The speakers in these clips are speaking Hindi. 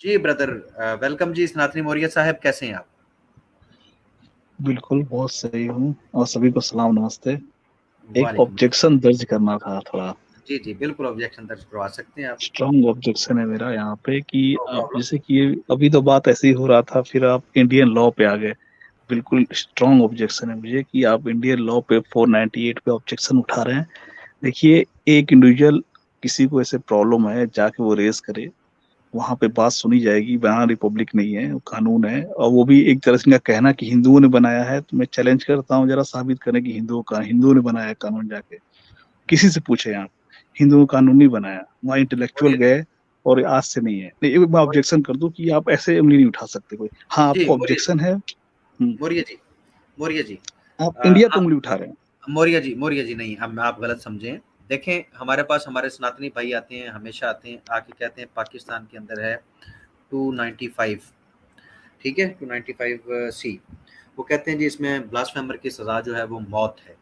जी ब्रदर, वेलकम जी। सनातनी मौर्य साहब, कैसे हैं आप? बिल्कुल बहुत सही हूँ और सभी को सलाम नमस्ते। एक वालेकुम। ऑब्जेक्शन दर्ज करना था थोड़ा। जी जी, बिल्कुल ऑब्जेक्शन दर्ज करवा सकते हैं आप। स्ट्रॉन्ग ऑब्जेक्शन है मेरा यहाँ पे कि नो आप प्रॉब्लम। जैसे कि अभी तो बात ऐसी हो रहा था, फिर आप इंडियन लॉ पे आ गए। बिल्कुल स्ट्रॉन्ग ऑब्जेक्शन है मुझे कि आप इंडियन लॉ पे 498 पे ऑब्जेक्शन उठा रहे हैं। देखिए, एक इंडिविजुअल किसी को ऐसे प्रॉब्लम है जाके वो रेस करे, वहां पे बात सुनी जाएगी। वहाँ रिपब्लिक नहीं है, वो कानून है। और वो भी एक तरह से इनका कहना कि हिंदुओं ने बनाया है, तो मैं चैलेंज करता हूँ, जरा साबित करें कि हिंदुओं ने बनाया है कानून। जाके किसी से पूछे आप, हिंदुओं का कानून नहीं बनाया। वहाँ इंटेलेक्चुअल मौर्य जी। गए और आज से नहीं है। नहीं, मैं ऑब्जेक्शन कर दूं कि आप ऐसे उंगली नहीं उठा सकते कोई। हाँ, जी आपको मौर्य जी। ऑब्जेक्शन है। मौर्य जी। मौर्य जी। आप इंडिया पे आप उंगली उठा रहे हैं। मौर्य जी, मौर्य जी नहीं, हम आप गलत समझे। देखें, हमारे पास हमारे सनातनी भाई आते हैं, हमेशा आते हैं, आके कहते हैं पाकिस्तान के अंदर है 295, ठीक है, 295 सी। वो कहते हैं जी इसमें ब्लास्फेमर की सजा जो है वो मौत है।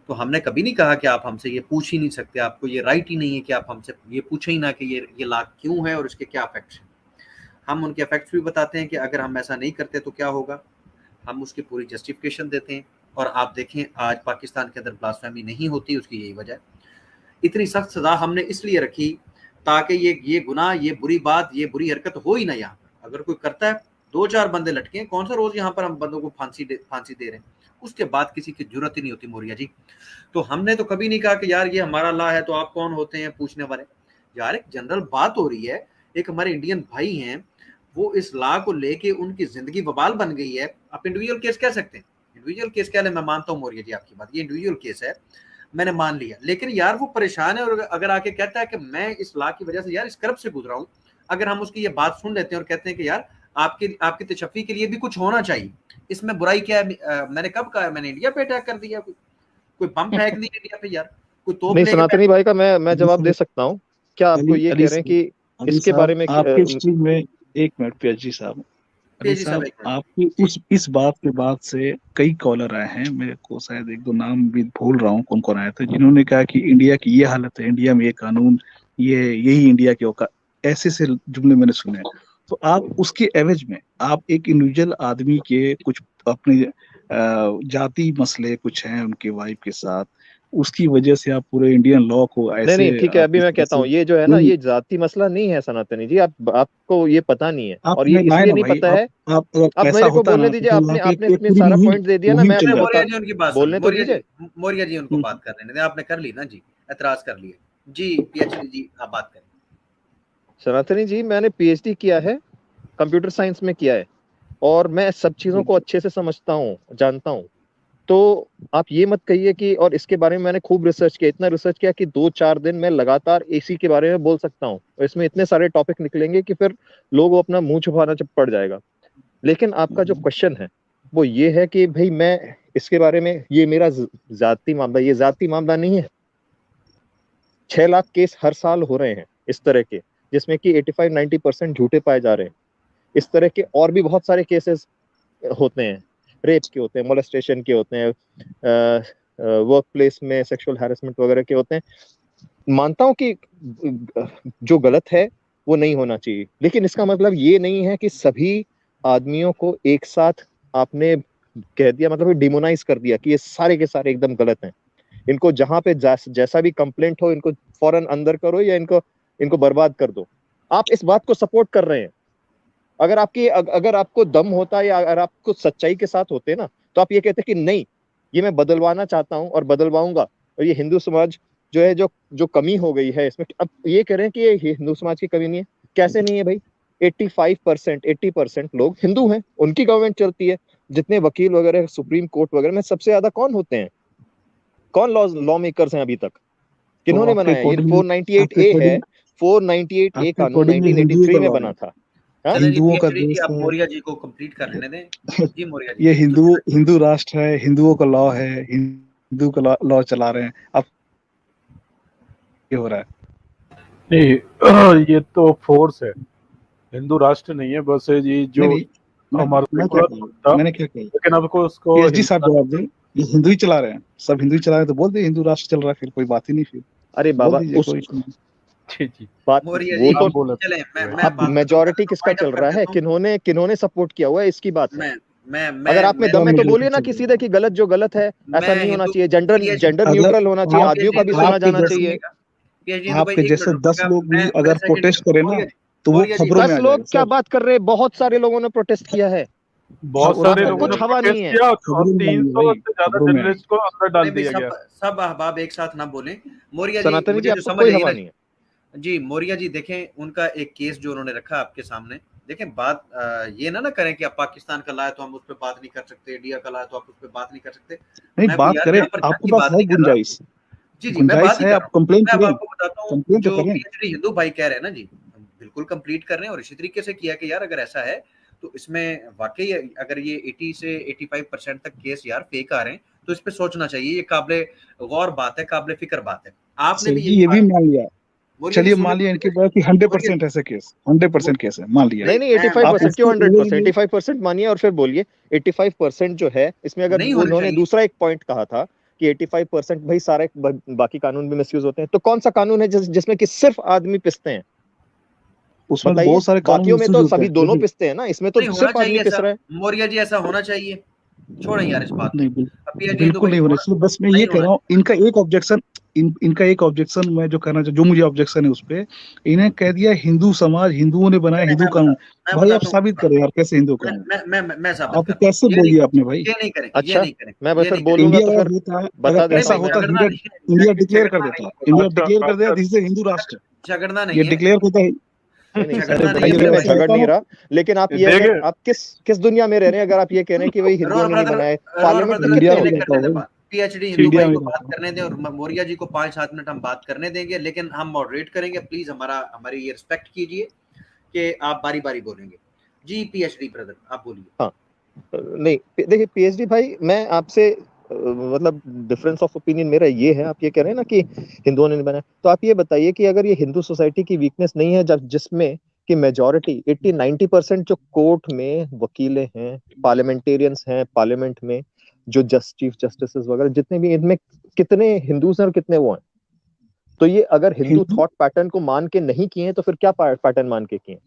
तो हमने कभी नहीं कहा कि आप हमसे ये पूछ ही नहीं सकते, आपको ये राइट ही नहीं है कि आप हमसे ये पूछे ही ना कि ये लॉ क्यों है और इसके क्या इफेक्ट्स हैं। हम उनके इफेक्ट्स भी बताते हैं कि अगर हम ऐसा नहीं करते तो क्या होगा। हम उसकी पूरी जस्टिफिकेशन देते हैं। और आप देखें, आज पाकिस्तान के अंदर ब्लास्फेमी नहीं होती, उसकी यही वजह। इतनी सख्त सजा हमने इसलिए रखी ताकि ये गुनाह, ये बुरी बात, ये बुरी हरकत हो ही ना यहाँ पर। अगर कोई करता है, दो चार बंदे लटके, कौन सा रोज यहाँ पर हम बंदों को फांसी दे रहे हैं। उसके बाद किसी की जरूरत ही नहीं होती मौर्य जी। तो हमने तो कभी नहीं कहा कि यार ये हमारा लॉ है तो आप कौन होते हैं पूछने वाले। यार एक जनरल बात हो रही है, एक हमारे इंडियन भाई हैं, वो इस लॉ को लेके उनकी जिंदगी बवाल बन गई है। आप इंडिविजुअल केस कह सकते हैं, इंडिविजुअल केस कह ले, मैं मानता हूँ मौर्य जी आपकी बात, ये इंडिविजुअल केस है, मैंने मान लिया। लेकिन यार वो परेशान है और अगर आके कहता है कि मैं इस लॉ की वजह से यार इस कर्ब से गुजरा हूँ, अगर हम उसकी ये बात सुन लेते हैं और कहते हैं कि यार आपकी तशफ़ी के लिए भी कुछ होना चाहिए, इसमें बुराई क्या है? मैंने कब कहा? मैंने इंडिया पे अटैक कर दिया? कोई बम फेंक दिया इंडिया पे यार? कोई तोप नहीं, लेके सनातनी भाई का मैं अली जवाब दे साहब, सकता हूँ। क्या आपको अली ये अली कह रहे हैं साहब, कि अली इसके साहब बारे में आपके स्ट्रीम में, एक मिनट पियाजी साहब। अली पेजी साहब साहब, एक मिनट। आपकी जी उस इस बात के बाद से कई कॉलर आए हैं, मेरे को शायद एक दो नाम भी भूल रहा हूँ कौन कौन आए थे, जिन्होंने कहा कि इंडिया की ये हालत है, इंडिया में ये कानून, ये यही इंडिया की औकात, ऐसे से जुमले मैंने सुने हैं। तो आप उसके एवज में आप एक इंडिविजुअल आदमी के कुछ अपने जाति मसले कुछ हैं उनके वाइफ के साथ, उसकी वजह से आप पूरे इंडियन लॉ को नहीं ऐसे नहीं, ठीक है, आप अभी इस मैं तरह कहता से हूँ, ये जो है ना, नहीं। ये जाति मसला नहीं है सनातनी जी। आपको ये पता नहीं है, आप और ये हमें लाए इसलिए ना नहीं भाई, पता है। आप अगर अब ऐसा मेरे को होता बोलने ना तो दीजिए, फिर आपने वहाँ पे आपने एक इतनी पूरी सारा मुहिम पॉइंट दे दिया ना, मुहिम मैं चल अपने मौर्य बता, जाती। जी उनकी बात सुने, बोलने तो दीजिए। मौर्य जी उनको हम्म, बात कर लेने दें, आपने कर ली ना जी, एतराज कर लिए जी। पीएचडी जी आप बात करें। सनातनी जी, मैंने पीएचडी किया है, कंप्यूटर साइंस में किया है, और मैं सब चीजों को बिल्कुल। अच्छे से समझता हूँ, जानता हूँ। तो आप ये मत कहिए कि, और इसके बारे में मैंने खूब रिसर्च किया, इतना रिसर्च किया कि 2-4 दिन मैं लगातार एसी के बारे में बोल सकता हूँ, और इसमें इतने सारे टॉपिक निकलेंगे कि फिर लोग अपना मुंह छुपाना जब पड़ जाएगा। लेकिन आपका जो क्वेश्चन है वो ये है कि भाई मैं इसके बारे में, ये मेरा जाति मामला, ये जाति मामला नहीं है। 6 लाख केस हर साल हो रहे हैं इस तरह के, जिसमें कि 85-90% झूठे पाए जा रहे हैं। इस तरह के और भी बहुत सारे केसेस होते हैं, रेप के होते हैं, मोलेस्टेशन के होते हैं, वर्क प्लेस में सेक्सुअल हैरेसमेंट वगैरह के होते हैं। मानता हूं कि जो गलत है वो नहीं होना चाहिए, लेकिन इसका मतलब ये नहीं है कि सभी आदमियों को एक साथ आपने कह दिया, मतलब डिमोनाइज कर दिया कि ये सारे के सारे एकदम गलत हैं। इनको जहां पे जैसा भी कंप्लेंट हो, इनको फौरन अंदर करो या इनको इनको बर्बाद कर दो। आप इस बात को सपोर्ट कर रहे हैं। अगर आपको दम होता, या अगर आपको सच्चाई के साथ होते ना, तो आप ये कहते कि नहीं, ये मैं बदलवाना चाहता हूं और बदलवाऊंगा, और ये हिंदू समाज जो है, जो जो कमी हो गई है इसमें, अब ये कह रहे हैं कि ये हिंदू समाज की कमी नहीं है। कैसे नहीं है भाई? 85%, 80% लोग हिंदू हैं, उनकी गवर्नमेंट चलती है। जितने वकील वगैरह सुप्रीम कोर्ट वगैरह में सबसे ज्यादा कौन होते हैं? कौन लॉ मेकर्स हैं अभी तक? तो किन्होंने बनाया? ये 498 है, 498 आपके कानून अकॉर्डिंग ये हिंदुओं 1983 का में लॉ है, बना था। हाँ? चलें जी, हिंदुओं का पीएचडी जी देश आप है। मौर्य जी को कंप्लीट कर लेने दें। जी मौर्य जी ये तो हिंदू राष्ट्र है, हिंदुओं का लॉ है, हिंदू का लॉ चला रहे हैं। अब ये हो रहा है। नहीं ये तो फोर्स है, हिंदू राष्ट्र नहीं है, बस ये नहीं जो नहीं, हमारा मैं क्या सेकुलर कहूँ, था, मैंने क्या कहूँ, लेकिन अब को उसको पीएचडी हिंदू साहब जवाब दें। ये हिंदू ही चला रहे हैं, सब हिंदू ही चला रहे हैं, तो बोल दे हिंदू राष्ट्र चल रहा है, फिर कोई बात ही नहीं, फिर अरे बोल बाबा, दीजिए, कोई इशू नहीं। जी जी बात मौर्य वो जी तो बोले चले मैं हाँ, मैं अब बात मेजोरिटी किसका wind up चल कर रहा है, देता हूं। किन्होंने सपोर्ट किया हुआ है, इसकी बात है। मैं अगर आप में दम है तो बोलिए ना मैं कि सीधे कि गलत जो गलत है, ऐसा मैं नहीं होना हिंदू चाहिए, जेंडर PhD जेंडर अगर न्यूट्रल होना चाहिए, आप आदमियों का भी PhD सुना आपके जाना जैसे चाहिए। PhD हिंदू भाई आपके एक जैसे मिनट 10 रुकिएगा, लोग भी मैं अगर सेकंड प्रोटेस्ट करें ना मौर्य जी तो वो मौर्य जी खबरों में 10 आ लोग जाएगा क्या सर। बात कर रहे हैं, बहुत सारे लोगों ने प्रोटेस्ट किया है, बहुत सारे आपको लोगों ने कुछ हवा प्रोटेस्ट नहीं है। किया और खबरों में आएगी 300 भाई, से ज्यादा खबरों में आएगी। जर्नलिस्ट को अंदर डाल नहीं भाई, दिया गया। सब अहबाब एक साथ ना बोलें। मौर्य जी सनातनी जी, मुझे जो आपको समझ कोई आई हवा ना नहीं है। जी, मौर्य जी देखें उनका एक केस जो उन्होंने रखा आपके सामने, देखें बात ये ना करें कि आप पाकिस्तान का लाए तो हम उस पर बात नहीं कर सकते, इंडिया का लाए तो आप उस पर बात नहीं कर सकते। नहीं, मैं कोई बात यार करें, यहाँ पर जंग आपके की पास बात है नहीं कर रहा। गुंजाइश, जी जी, मैं गुंजाइश बात ही है, कर आप रहा हूँ। कंप्लेन मैं अब करें, आपको बताता हूँ कंप्लेन तो जो करें। PhD हिंदू भाई कह रहे हैं ना जी, बिल्कुल कंप्लीट कर रहे हैं और इसी तरीके से किया कि यार अगर ऐसा है तो इसमें वाकई अगर ये 80 से 85% तक केस यार फेक आ रहे हैं तो इस पे सोचना चाहिए। ये काबिले गौर बात है, काबिले फिक्र बात है। आपने सर भी जी यही ये भी बात मान लिया, मौर्य जी चलिए सुने मान लिया तो इनके पास कि मौर्य 100% ऐसे केस, 100% केस है, मान लिया। नहीं नहीं, मैं 85% क्यों आप उसको 100%, 85% मानिए और फिर बोलिए 85% जो है इसमें, अगर नहीं होने उन्होंने चाहिए। दूसरा एक पॉइंट कहा था कि 85% भाई सारे बाकी कानून भी मिसयूज होते हैं, तो कौन सा कानून है जिसमें कि सिर्फ आदमी पिसते हैं, उसमें तो बताइए। बहुत सारे कानून बाकियों में मिसयूज तो होते सभी हैं। दोनों देखिए, पिसते हैं ना, इसमें तो नहीं होना सिर्फ आदमी चाहिए पिस ऐसा, रहा है। मौर्य जी ऐसा होना चाहिए। छोड़ें यार इस बात को। नहीं अब PhD हिंदू बिल्कुल भाई नहीं होना थोड़ा चाहिए। बस मैं ये नहीं कह होना रहा हूँ, चाहिए। इनका एक ऑब्जेक्शन, इनका एक ऑब्जेक्शन मैं जो करना चाहूँ, जो मुझे ऑब्जेक्शन है उस पे, इन्हें कह दिया हिंदू समाज, हिंदुओं ने बनाया नहीं, हिंदू कानून। मैं भाई आप बताता हूँ साबित करें यार, कैसे हिंदू कानून मैं साबित आपको कर रहा हूँ। कैसे बोल दिया आपने भाई। ये नहीं करेंगे, ये अच्छा, नहीं करेंगे, मैं ये फिर नहीं करेंगे। बोलूंगा इंडिया तो अगर फिर होता, बता अगर नहीं देता ऐसा भाई, हूँ मैं। होता, झगड़ना इंडिया नहीं है, इंडिया डिक्लेयर कर झगड़ना नहीं देता, है, इंडिया अच्छा डिक्लेयर कर देता अच्छा दिस इज हिंदू राष्ट्र, झगड़ना ये नहीं है, डिक्लेयर होता है। नहीं नहीं, अरे झगड़ना नहीं भाई है PhD अगर मेरे मैं भाई। ऐसा झगड़ होता नहीं ना, रहा, लेकिन आप ये देखिए अगर आप किस दुनिया में रह रहे हैं, अगर आप ये कह रहे हैं कि भाई हिंदुओं रोर ने नहीं ब्रदर, बनाए, रोर पार्लियामेंट में ब्रदर इंडिया कितने में हैं? अकेले कर जाता देते हूँ, बात। PhD हिंदू इंडिया भाई में को जाता बात हूँ। करने दें और मौर्य जी को 5-7 मिनट हम बात करने देंगे, लेकिन हम मॉडरेट करेंगे। प्लीज हमारी ये रिस्पेक्ट कीजिए कि आप बारी बारी बोलेंगे। जी PhD ब्रदर आप बोलिए। हाँ, नहीं देखिए PhD भाई, मैं आपसे मतलब डिफरेंस ऑफ ओपिनियन मेरा ये है, आप ये कह रहे हैं ना कि हिंदुओं ने नहीं बनाया, तो आप ये बताइए कि अगर ये हिंदू सोसाइटी की वीकनेस नहीं है, जब जिसमें कि मेजॉरिटी 80-90% जो कोर्ट में वकीलें हैं, पार्लियामेंटेरियंस हैं, पार्लियामेंट में जो चीफ जस्टिस वगैरह जितने भी, इनमें कितने हिंदूज हैं और कितने वो हैं, तो ये अगर हिंदू हिंदू थॉट पैटर्न को मान के नहीं किए हैं, तो फिर क्या पैटर्न मान के किए?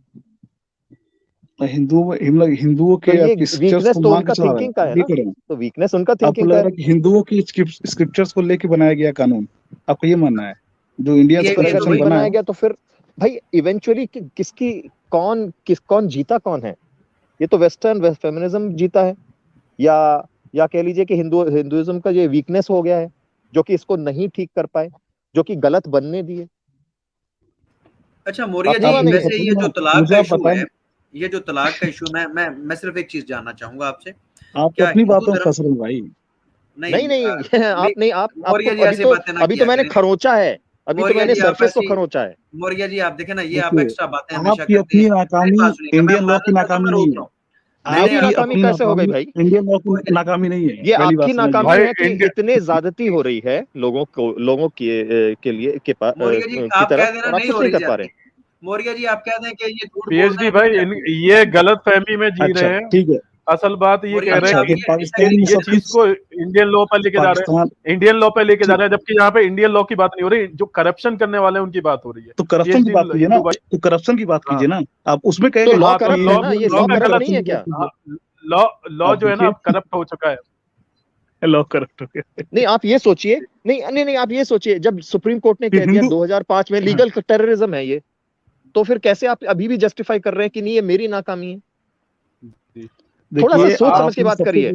हिंदुओं तो के ये स्क्रिप्चर्स वीकनेस को तो मान के उनका चला रहे हैं, थिंकिंग का है ये ना, करें। तो वीकनेस उनका आपको थिंकिंग लग का रहा है। है कि हिंदुओं की स्क्रिप्चर्स को लेके बनाया गया कानून, आपको ये मानना है जो इंडियन तो फिर ये अगर तो कॉन्स्टिट्यूशन नहीं भाई बना बनाया है। गया तो फिर भाई इवेंचुअली किसकी कौन जीता कौन है? ये तो वेस्टर्न फेमिनिज्म जीता है, या कह लीजिए कि हिंदुइज्म का ये वीकनेस हो गया है, जो कि इसको नहीं ठीक कर पाए, जो कि गलत बनने दिए। अच्छा मौर्य आपको जी, हवा आप मुझे नहीं है? वैसे बताइए ये जो ना, तलाक का मुझे आप इशू है, बताएं, ये जो तलाक का इशू, मैं सिर्फ एक चीज जानना चाहूंगा आपसे। आप तो क्या अपनी हिंदू बातों में धर्म फंस रहे हैं भाई। नहीं नहीं नहीं आप नहीं, आपको मौर्य जी अभी ऐसी तो बातें ना अभी तो किया मैंने करें। खरोंचा है, अभी तो मौर्य मैंने जी आप सरफेस को ऐसी खरोंचा है। मौर्य जी आप देखें ना, ये आप देखिए, एक्स्ट्रा बातें हमेशा आपकी करते हैं। अपनी मेरी नाकामी बात सुनिएगा, मैं इंडियन लॉ की मानना चाहता हूँ, मैं नाकामी रोक नहीं रहा है, हूँ। मैंने मेरी आपकी आपको नाकामी अपनी कैसे हो गई नाकामी भाई? इंडियन लॉ की मौर्य जी नाकामी नहीं है, ये पहली बात आपकी समझिए। नाकामी भाई है कि इंडिया इतने ज्यादती हो रही है लोगों के लिए मौर्य जी की आप कह तरफ, देना और आप नहीं कुछ हो नहीं रही कर पा ज्यादती। रहे। मौर्य जी आप कह दें कि ये झूठ बोल रहे PhD हैं, नहीं भाई ज्यादती। ये गलत फहमी में जी अच्छा रहे हैं। ठीक है, असल बात ये मौर्य कह जी रहे हैं अच्छा आप कि तो पाकिस्तान में ये सब चीज कुछ, को इंडियन लॉ पर लेके जा रहे पाकिस्तान हैं, इंडियन लॉ पे लेके जा ठीक, रहे हैं, जबकि यहाँ पे इंडियन लॉ की बात नहीं हो रही, जो करप्शन करने वाले हैं उनकी बात हो रही है। तो करप्शन की PhD बात कीजिए ना, हिंदू भाई। तो करप्शन की बात हाँ कीजिए ना, आप उसमें तो कहेंगे लॉ हाँ, तो करप्ट है ना, ये लॉ लॉ में इंडियन करप्ट करप्ट, नहीं करप्शन है की बात क्या? कीजिए। हाँ, लॉ आप जो है ना देखिए, अब करप्ट हो चुका है। लॉ करप्ट हो गया। नहीं आप ये सोचिए, नहीं नहीं नहीं, आप ये सोचिए, जब सुप्रीम कोर्ट ने फिर कह दिया हिंदू, 2005 में हाँ, लीगल टेररिज्म है ये, तो फिर कैसे आप अभी भी जस्टिफाई कर रहे हैं कि नहीं ये मेरी नाकामी है? जी। थोड़ा सा देखिए सोच समझ के आपने बात करिए।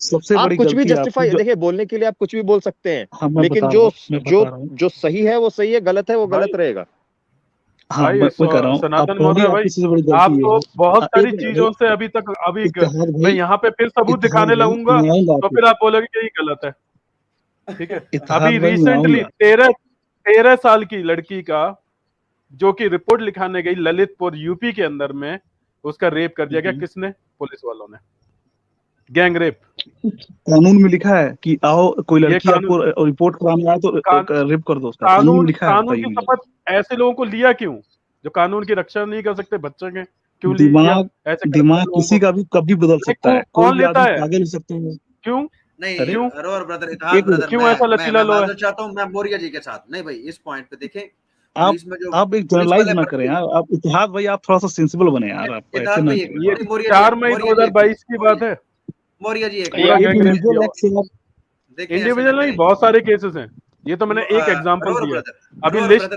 सबसे आप बड़ी कुछ भी गलती आपकी जस्टिफाई, जो, देखिए बोलने के लिए आप कुछ भी बोल सकते हैं, हाँ मैं लेकिन बता रहा हूँ, मैं जो बता रहा हूँ, जो सही है वो सही है, गलत है वो भाई गलत रहेगा। हाँ भाई मैं कह रहा हूँ, आप सनातन पहली मौर्य आपकी भाई, सबसे बड़ी गलती आप ये तो है। बहुत सारी एक मिनट भाई, चीजों से अभी तक इत्तेहाद मैं भाई, यहाँ पे फिर सबूत इत्तेहाद दिखाने भाई लगूंगा, मैं आऊंगा तो आपके, फिर आप बोलोगे कि ये गलत है। ठीक है। इत्तेहाद अभी भाई मैं रिसेंटली आऊंगा। 13 साल की लड़की का, जो कि रिपोर्ट लिखाने गई ललितपुर यूपी के अंदर में, उसका रेप कर दिया गया। किसने? पुलिस वालों ने। Gang rape. कानून में लिखा है कि आओ कोई ये लड़की कानून, आपको रिपोर्ट कराने आए तो रेप कर दो उसका, कानून में कानून लिखा है, कानून बताइए की मुझे। शपथ ऐसे लोगों को लिया क्यों, जो कानून की रक्षा नहीं कर सकते बच्चे के? क्यों लिया दिमाग, ऐसे दिमाग करप्टेड लोगों किसी को? का भी कभी बदल नहीं, सकता है, कोई कौन भी लेता आदमी है? पागल हो सकते हैं। क्यों? नहीं अरे क्यों? रोर ब्रदर, इतिहास एक मिनट, ब्रदर, क्यों मैं ऐसा मैं लचीला मैं लो है? माजूर चाहता हूँ, मैं मौर्य जी के साथ नहीं भाई, इस पॉइंट पे देखें पुलिस में जो आप एक पुलिस जनरलाइज वाले ना भर्ती, करें यार, आप इतिहाद भाई, आप थोड़ा सा सेंसिबल बने यार, आप ऐसे इतिहाद ना भाई करें। ये एक मौर्य 4 मई मौर्य जी 2022 की बात है। मौर्य जी एक पूरा एक गैंगरेप इंडिविजुअल किया। एक्ट से आप देखें, ऐसे ना इंडिविजुअल नहीं, करें। बहुत सारे केसेस हैं। ये तो मैंने एक एग्जांपल रोर दिया ब्रदर, अभी रोर लिस्ट।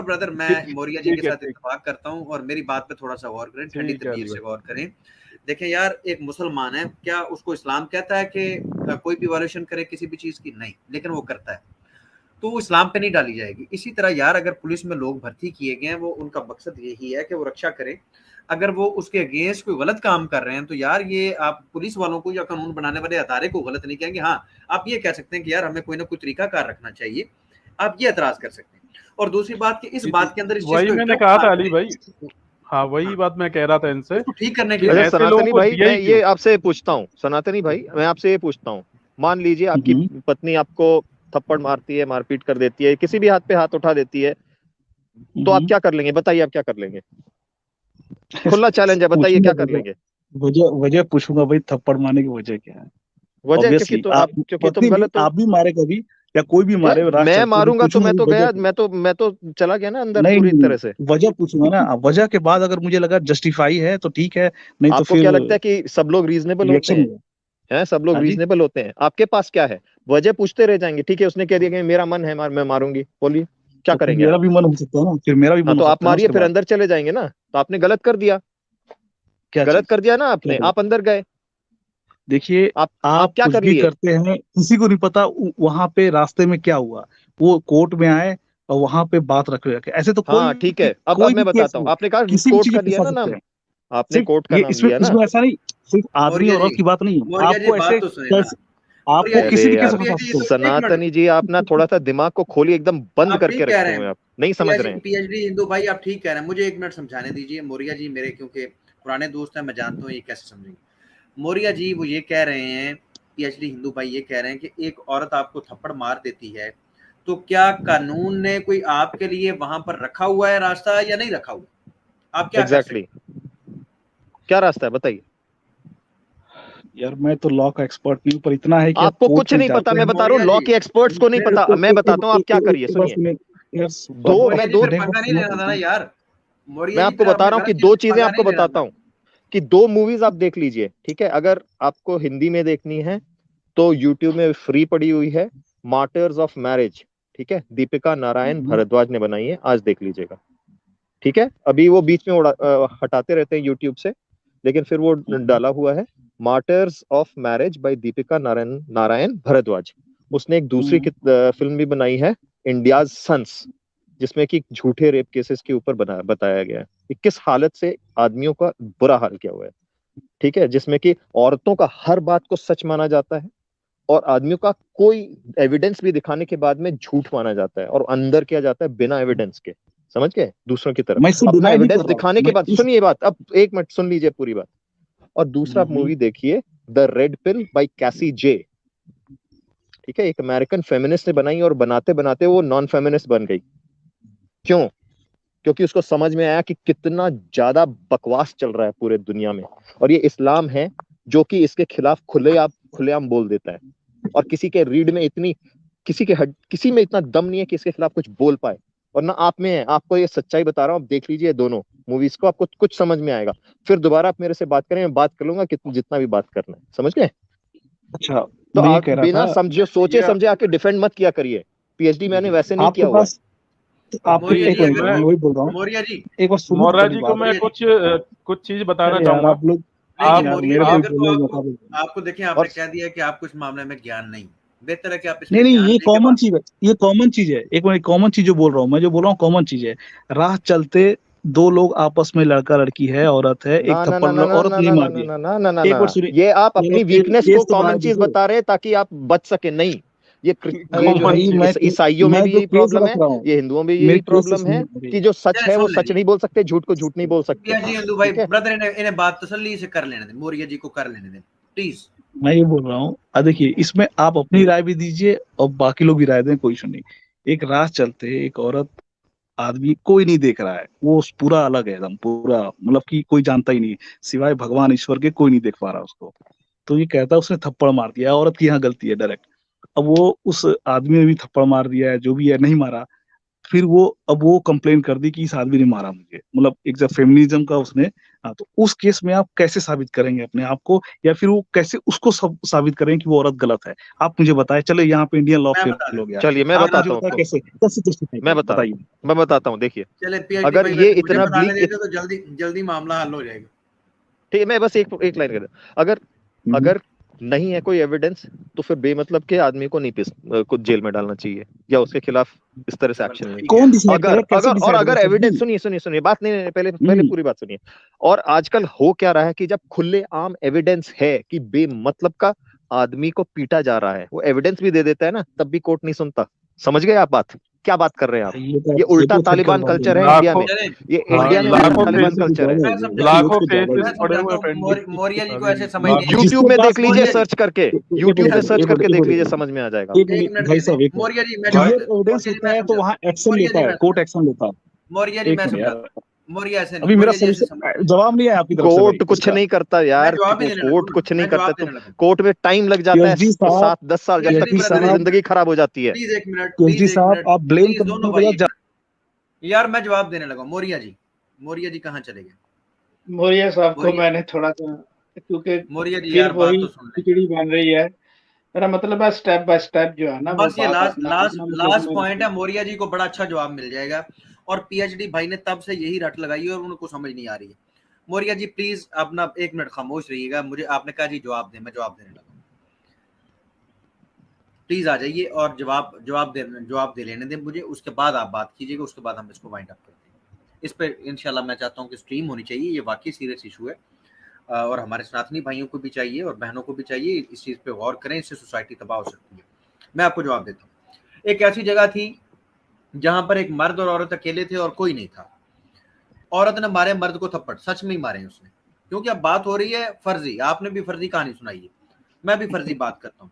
ब्रदर मैं ठीक मौर्य जी के ठीक है, साथ ठीक इत्तेफाक करता हूँ, और मेरी बात पे थोड़ा सा गौर करें, ठंडी ठीक है तबीयत अली से भाई। गौर करें। देखें यार, एक मुसलमान है, क्या उसको इस्लाम कहता है कि कोई भी वायलेशन करे किसी भी चीज की? नहीं, लेकिन वो करता है, तो वो इस्लाम पे नहीं डाली जाएगी। इसी तरह यार, अगर पुलिस में लोग भर्ती किए गए हैं, वो उनका मकसद यही है कि वो रक्षा करें। अगर वो उसके अगेंस्ट कोई गलत काम कर रहे हैं, तो यार ये आप पुलिस वालों को या कानून बनाने वाले अदारे को गलत नहीं कहेंगे। हाँ, आप ये कह सकते हैं कि यार हमें कोई ना कोई तरीकाकार रखना चाहिए, आप ये एतराज कर सकते हैं। और दूसरी बात कि इस बात के अंदर इस चीज वही को मैंने क्यों कहा था मार अली भाई। हाँ, वही बात मैं कह रहा था इनसे उसको ठीक करने के कि लिए। अच्छा ऐसे लोगों सनातनी को भाई, दिया मैं ही ये क्यों? आपसे पूछता हूँ, सनातनी भाई मैं आपसे ये पूछता हूँ, मान लीजिए आपकी पत्नी आपको थप्पड़ मारती है, मारपीट कर देती है, किसी भी हाथ पे हाथ उठा देती है, तो आप क्या कर लेंगे? बताइए, आप क्या कर लेंगे? खुला चैलेंज है, बताइए पूछूंगा क्या कर वजह, लेंगे? वजह वजह पूछूंगा भाई, थप्पड़ मारने की वजह क्या है? वजह क्योंकि ऑब्वियसली तो आप, आप क्योंकि तुम पत्नी भी, गलत हो। आप भी मारे कभी, या कोई भी यार मारे, राह मैं चलते भी मारूंगा तो पूछूंगा मैं भाई तो वजह गया, क्या? मैं तो चला गया ना अंदर नहीं पूरी नहीं तरह से। वजह पूछूंगा ना, वजह के बाद अगर मुझे लगा जस्टिफाई है तो ठीक है, नहीं तो आपको फिर क्या लगता है कि सब लोग रीजनेबल होते रिएक्शन हैं? होगा। हैं, सब लोग हाँ जी, रीजनेबल होते हैं? आपके पास क्या है? वजह पूछते रह जाएंगे। ठीक है, उसने कह दिया कि मेरा मन है मैं मारूंगी, बोलिए क्या तो फिर करेंगे आप? मेरा भी मन हो सकता है ना, फिर मेरा भी हाँ मन हो तो आप सकता है ना मारिए, उसके फिर बाद। अंदर चले जाएंगे ना। तो आपने गलत कर दिया, क्या गलत चीज, कर दिया ना क्या आपने, गलत? आप अंदर गए। देखिए, आप आप क्या कुछ कर भी लिए? करते हैं, किसी को नहीं पता वहां पे रास्ते में क्या हुआ। वो कोर्ट में आए और वहां पे बात रखे, ऐसे तो हाँ ठीक है, अब कोई भी मैं केस बताता हूँ। में आपने कहा किसी भी कोर्ट चीज का में लिया फंसा ना सकते नाम, हैं। आपने सिर्फ कोर्ट का ये नाम इसमें लिया ना। इसमें ऐसा नहीं, सिर्फ आदमी मौर्य और जी, औरत की बात नहीं है, मौर्य जी आपको बात ऐसे तो सुने ना। कैसे, आपको मौर्य जी, किसी अरे भी यार केस में फंसा पीएचडी सकते तो हैं। एक मिनट, सनातनी जी, आप ना थोड़ा सा दिमाग को खोलिए, एकदम बंद आप करके ठीक कह रखे रहे हुए हैं। हैं आप, नहीं समझ रहे हैं। पीएचडी हिंदू भाई, आप ठीक कह रहे हैं। मुझे एक मिनट समझाने दीजिए। मौर्य जी मेरे क्योंकि पुराने दोस्त हैं, मैं जानता हूँ ये कैसे समझेंगे। मौर्य जी वो ये कह रहे हैं, पीएचडी हिंदू भाई ये कह रहे हैं कि एक औरत आपको थप्पड़ मार देती है, तो क्या कानून ने कोई आपके लिए वहां पर रखा हुआ है रास्ता या नहीं रखा हुआ? आप क्या कर सकते एग्जैक्टली, क्या रास्ता है बताइए? यार मैं तो लॉ का एक्सपर्ट नहीं हूँ, पर इतना है कि आप आपको कोर्ट कुछ में नहीं पता, जाते मैं हैं। बता रहा हूँ, मौर्य लॉ जी, के एक्सपर्ट्स को नहीं फिर पता। मैं बताता हूँ आप क्या करिए, एक बार सुनिए। सुनिए यार, दो, मौर्य मैं जी दो, फिर पंगा नहीं लेना था ना यार। मौर्य मैं जी आपको फिर बता आपने रहा हूँ कि गलत किया, दो चीजें पंगा आपको नहीं लेना बताता था। हूँ कि दो मूवीज आप देख लीजिए, ठीक है? अगर आपको हिंदी में देखनी है तो यूट्यूब में फ्री पड़ी हुई है, मार्टर्स ऑफ मैरिज, ठीक है? दीपिका नारायण भारद्वाज ने बनाई है, आज देख लीजिएगा, ठीक है? अभी वो बीच में हटाते रहते हैं यूट्यूब से, लेकिन फिर वो डाला हुआ है, martyrs of marriage by Deepika Narayan Narayan Bhardwaj. उसने एक दूसरी फिल्म भी बनाई है, इंडियाज सन्स, जिसमें कि झूठे रेप केसेस के ऊपर बताया गया है कि किस हालत से आदमियों का बुरा हाल किया हुआ है, ठीक है? जिसमें कि औरतों का हर बात को सच माना जाता है, और आदमियों का कोई एविडेंस भी दिखाने के बाद में झूठ माना जाता है, और अंदर किया जाता है बिना एविडेंस के। समझ गए? दूसरों की मैं तरफ इसे अपना डिनाई नहीं एविडेंस कर रहा हूँ, दिखाने के मैं बाद, इस सुनिए बात, अब एक मिनट सुन लीजिए पूरी बात। और दूसरा मूवी देखिए, द रेड पिल बाय कैसी जे, ठीक है? एक अमेरिकन फेमिनिस्ट ने बनाई, और बनाते बनाते वो नॉन फेमिनिस्ट बन गई। क्यों? क्योंकि उसको समझ में आया कि कितना ज्यादा बकवास चल रहा है पूरे दुनिया में, और ये इस्लाम है जो कि इसके खिलाफ खुलेआम बोल देता है, और किसी के रीड में इतनी, किसी में इतना दम नहीं है कि इसके खिलाफ कुछ बोल पाए, और ना आप में है। आपको ये सच्चाई बता रहा हूँ, आप देख लीजिए दोनों मूवीज को, आपको कुछ समझ में आएगा। फिर दोबारा आप मेरे से बात करें, मैं बात कर लूंगा जितना भी बात करना है, समझ गए? अच्छा, तो मैं ये आप कह रहा बिना था, समझे सोचे या समझे आके डिफेंड मत किया करिए। पीएचडी मैंने वैसे नहीं आपके किया हुआ है। पास, आप मौर्य एक जी मिनट, अगर मैं वही बोल रहा हूँ, मौर्य जी, एक बार सुनिए तो मोर्रा मेरी जी को बात। मैं मौर्य जी, कुछ चीज बताना अरे यार चाहूंगा। आप लोग, नहीं नहीं, आप यार मौर्य मेरे जी को ही आप अगर तो बोलने का मौका दो। आपको देखें, और आपने कह दिया कि आपको इस मामले में ज्ञान नहीं, बेहतर है कि आप नहीं इसमें नहीं, ज्ञान ये लेके कॉमन बात। चीज है, ये कॉमन चीज है, एक मिनट, कॉमन चीज जो बोल रहा हूँ मैं, जो बोल रहा हूँ कॉमन चीज है। राह चलते दो लोग आपस में, लड़का लड़की है, औरत है, एक ना ना थप्पड़ ना ना ना औरत ना ने ही ना मार ना दिया। ना ना ना ना एक बार ना, सुनिए, ये आप मेरा अपनी वीकनेस को केस तो कॉमन बनाया चीज दीजिए। बता रहे हैं ताकि आप बच सके। नहीं, ये जो है भाई ईसाइयों में मैं भी जो यही केस प्रॉब्लम रख है, रहा हूँ, ये हिंदुओं में भी मेरे यही केस से प्रॉब्लम है सुनिए मेरी। कि जो सच चलिए है वो सुन लें सच जी, नहीं बोल सकते, झूठ को झूठ नहीं बोल सकते, पीएचडी हिंदू भाई ठीक है? ब्रदर, इन्हें बात तसल्ली से कर लेने दें, मौर्य जी को कर लेने दें प्लीज। मैं ये बोल रहा हूँ, देखिए इसमें आप अपनी राय भी दीजिए और बाकी लोग भी राय दें, कोई इशू नहीं। एक राह चलते एक औरत, आदमी कोई नहीं देख रहा है, वो पूरा अलग है एकदम, पूरा मतलब कि कोई जानता ही नहीं, सिवाय भगवान ईश्वर के कोई नहीं देख पा रहा उसको। तो ये कहता है उसने थप्पड़ मार दिया, औरत की यहाँ गलती है डायरेक्ट। अब वो उस आदमी ने भी थप्पड़ मार दिया है, जो भी है, नहीं मारा, फिर वो अब वो कंप्लेन कर दी कि इस आदमी ने मारा मुझे, मतलब एक जब फेमिनिज्म का उसने, हाँ, तो उस केस में आप कैसे साबित करेंगे अपने आप को, या फिर वो कैसे उसको साबित करेंगे कि वो औरत गलत है? आप मुझे बताएं। चले यहाँ पे इंडियन लॉ मैं फेल बता हो देता गया, चलिए मैं आप मुझे बताता हूँ, बताएं कैसे कैसे justify मैं करें? बताइए। बताता हूँ। देखिए, चले पीएचडी अगर भाई, ये वैसे मुझे इतना बताने ब्लीक, देते तो जल्दी जल्दी मामला हल हो जाएगा। ठीक है, मैं बस एक लाइन कर, अगर अगर नहीं है कोई एविडेंस तो फिर बेमतलब के आदमी को नहीं कुछ जेल में डालना चाहिए, या उसके खिलाफ इस तरह से एक्शन लेना। कौन डिसाइड करे, अगर कैसे अगर और डिसाइड अगर करे? एविडेंस, सुनिए बात, नहीं पहले पूरी बात सुनिए। और आजकल हो क्या रहा है कि जब खुले आम एविडेंस है कि बेमतलब का आदमी को पीटा जा रहा है, वो एविडेंस भी दे देता है ना, तब भी कोर्ट नहीं सुनता। समझ गए आप बात? क्या बात कर रहे हैं आप? ये उल्टा तालिबान कल्चर है इंडिया में, ये इंडिया में उल्टा तालिबान कल्चर है। लाखों केसेस मैं पड़े समझाता हुए हूँ फ्रेंड। मौर्या जी को ऐसे समझ नहीं यूट्यूब में देख लीजिए, मौर्या जी, सर्च करके, यूट्यूब में सर्च करके देख लीजिए, समझ में आ जाएगा। एक एक मिनट भाई दे साहब, दे। एक मौर्या जी मैं क्लियर जवाब एविडेंस होता है तो वहां एक्शन लेता है, कोर्ट एक्शन लेता है। मौर्या जी एक मैं मिनट यार, समझाता हूँ। मौर्या ऐसे नहीं, अभी मेरा मौर्या जी ऐसे सॉल्यूशन जवाब नहीं आया आपकी तरफ से कोर्ट भाई कुछ इसका। नहीं करता मैं यार, जवाब ही देने लगा कोर्ट हूँ कुछ ना, नहीं मैं जवाब करता, तो देने लगा हूँ। कोर्ट में टाइम लग जाता है, पीएचडी साहब, 7-10 साल, जब तक पीएचडी की ब्रदर, एक जिंदगी खराब हो जाती है। प्लीज एक मिनट, पीएचडी प्लीज एक साहब, मिनट, आप ब्लेम प्लीज दोनों करने भाई के एक बाद मिनट। यार मैं जवाब देने लगा हूँ। मौर्या जी कहाँ चले गए? मौर्य साहब को मौर्या मैंने थोड़ा सा, क्योंकि मौर्या जी फिर यार बात वही तो सुन लें। खिचड़ी बन रही है। मेरा मतलब है स्टेप बाय स्टेप जो है ना, वो बस ये बात लास्ट अपना लास्ट अपना मतलब लास्ट में पॉइंट है, रखें। मौर्या जी को बड़ा अच्छा जवाब मिल जाएगा। और पीएचडी भाई ने तब से यही रट लगाई है और उनको समझ नहीं आ रही है। मौर्या जी प्लीज अपना 1 मिनट खामोश रहिएगा। मुझे आपने कहा जी जवाब दें, मैं जवाब देने लगा। प्लीज आ जाइए और जवाब दे लेने दें मुझे, उसके बाद आप बात कीजिएगा, उसके बाद हम इसको वाइंड अप करते हैं। इस पर इंशाल्लाह मैं चाहता हूँ कि स्ट्रीम होनी चाहिए, ये वाकई सीरियस इशू है और हमारे सनातनी भाइयों को भी चाहिए और बहनों को भी चाहिए, इस चीज़ पे गौर करें, इससे सोसाइटी तबाह हो सकती है। मैं आपको जवाब देता हूँ। एक ऐसी जगह थी जहां पर एक मर्द और औरत अकेले थे और कोई नहीं था। औरत ने मारे मर्द को थप्पड़, सच में ही मारे उसने, क्योंकि अब बात हो रही है फर्जी, आपने भी फर्जी कहानी सुनाई है, मैं भी फर्जी बात करता हूँ।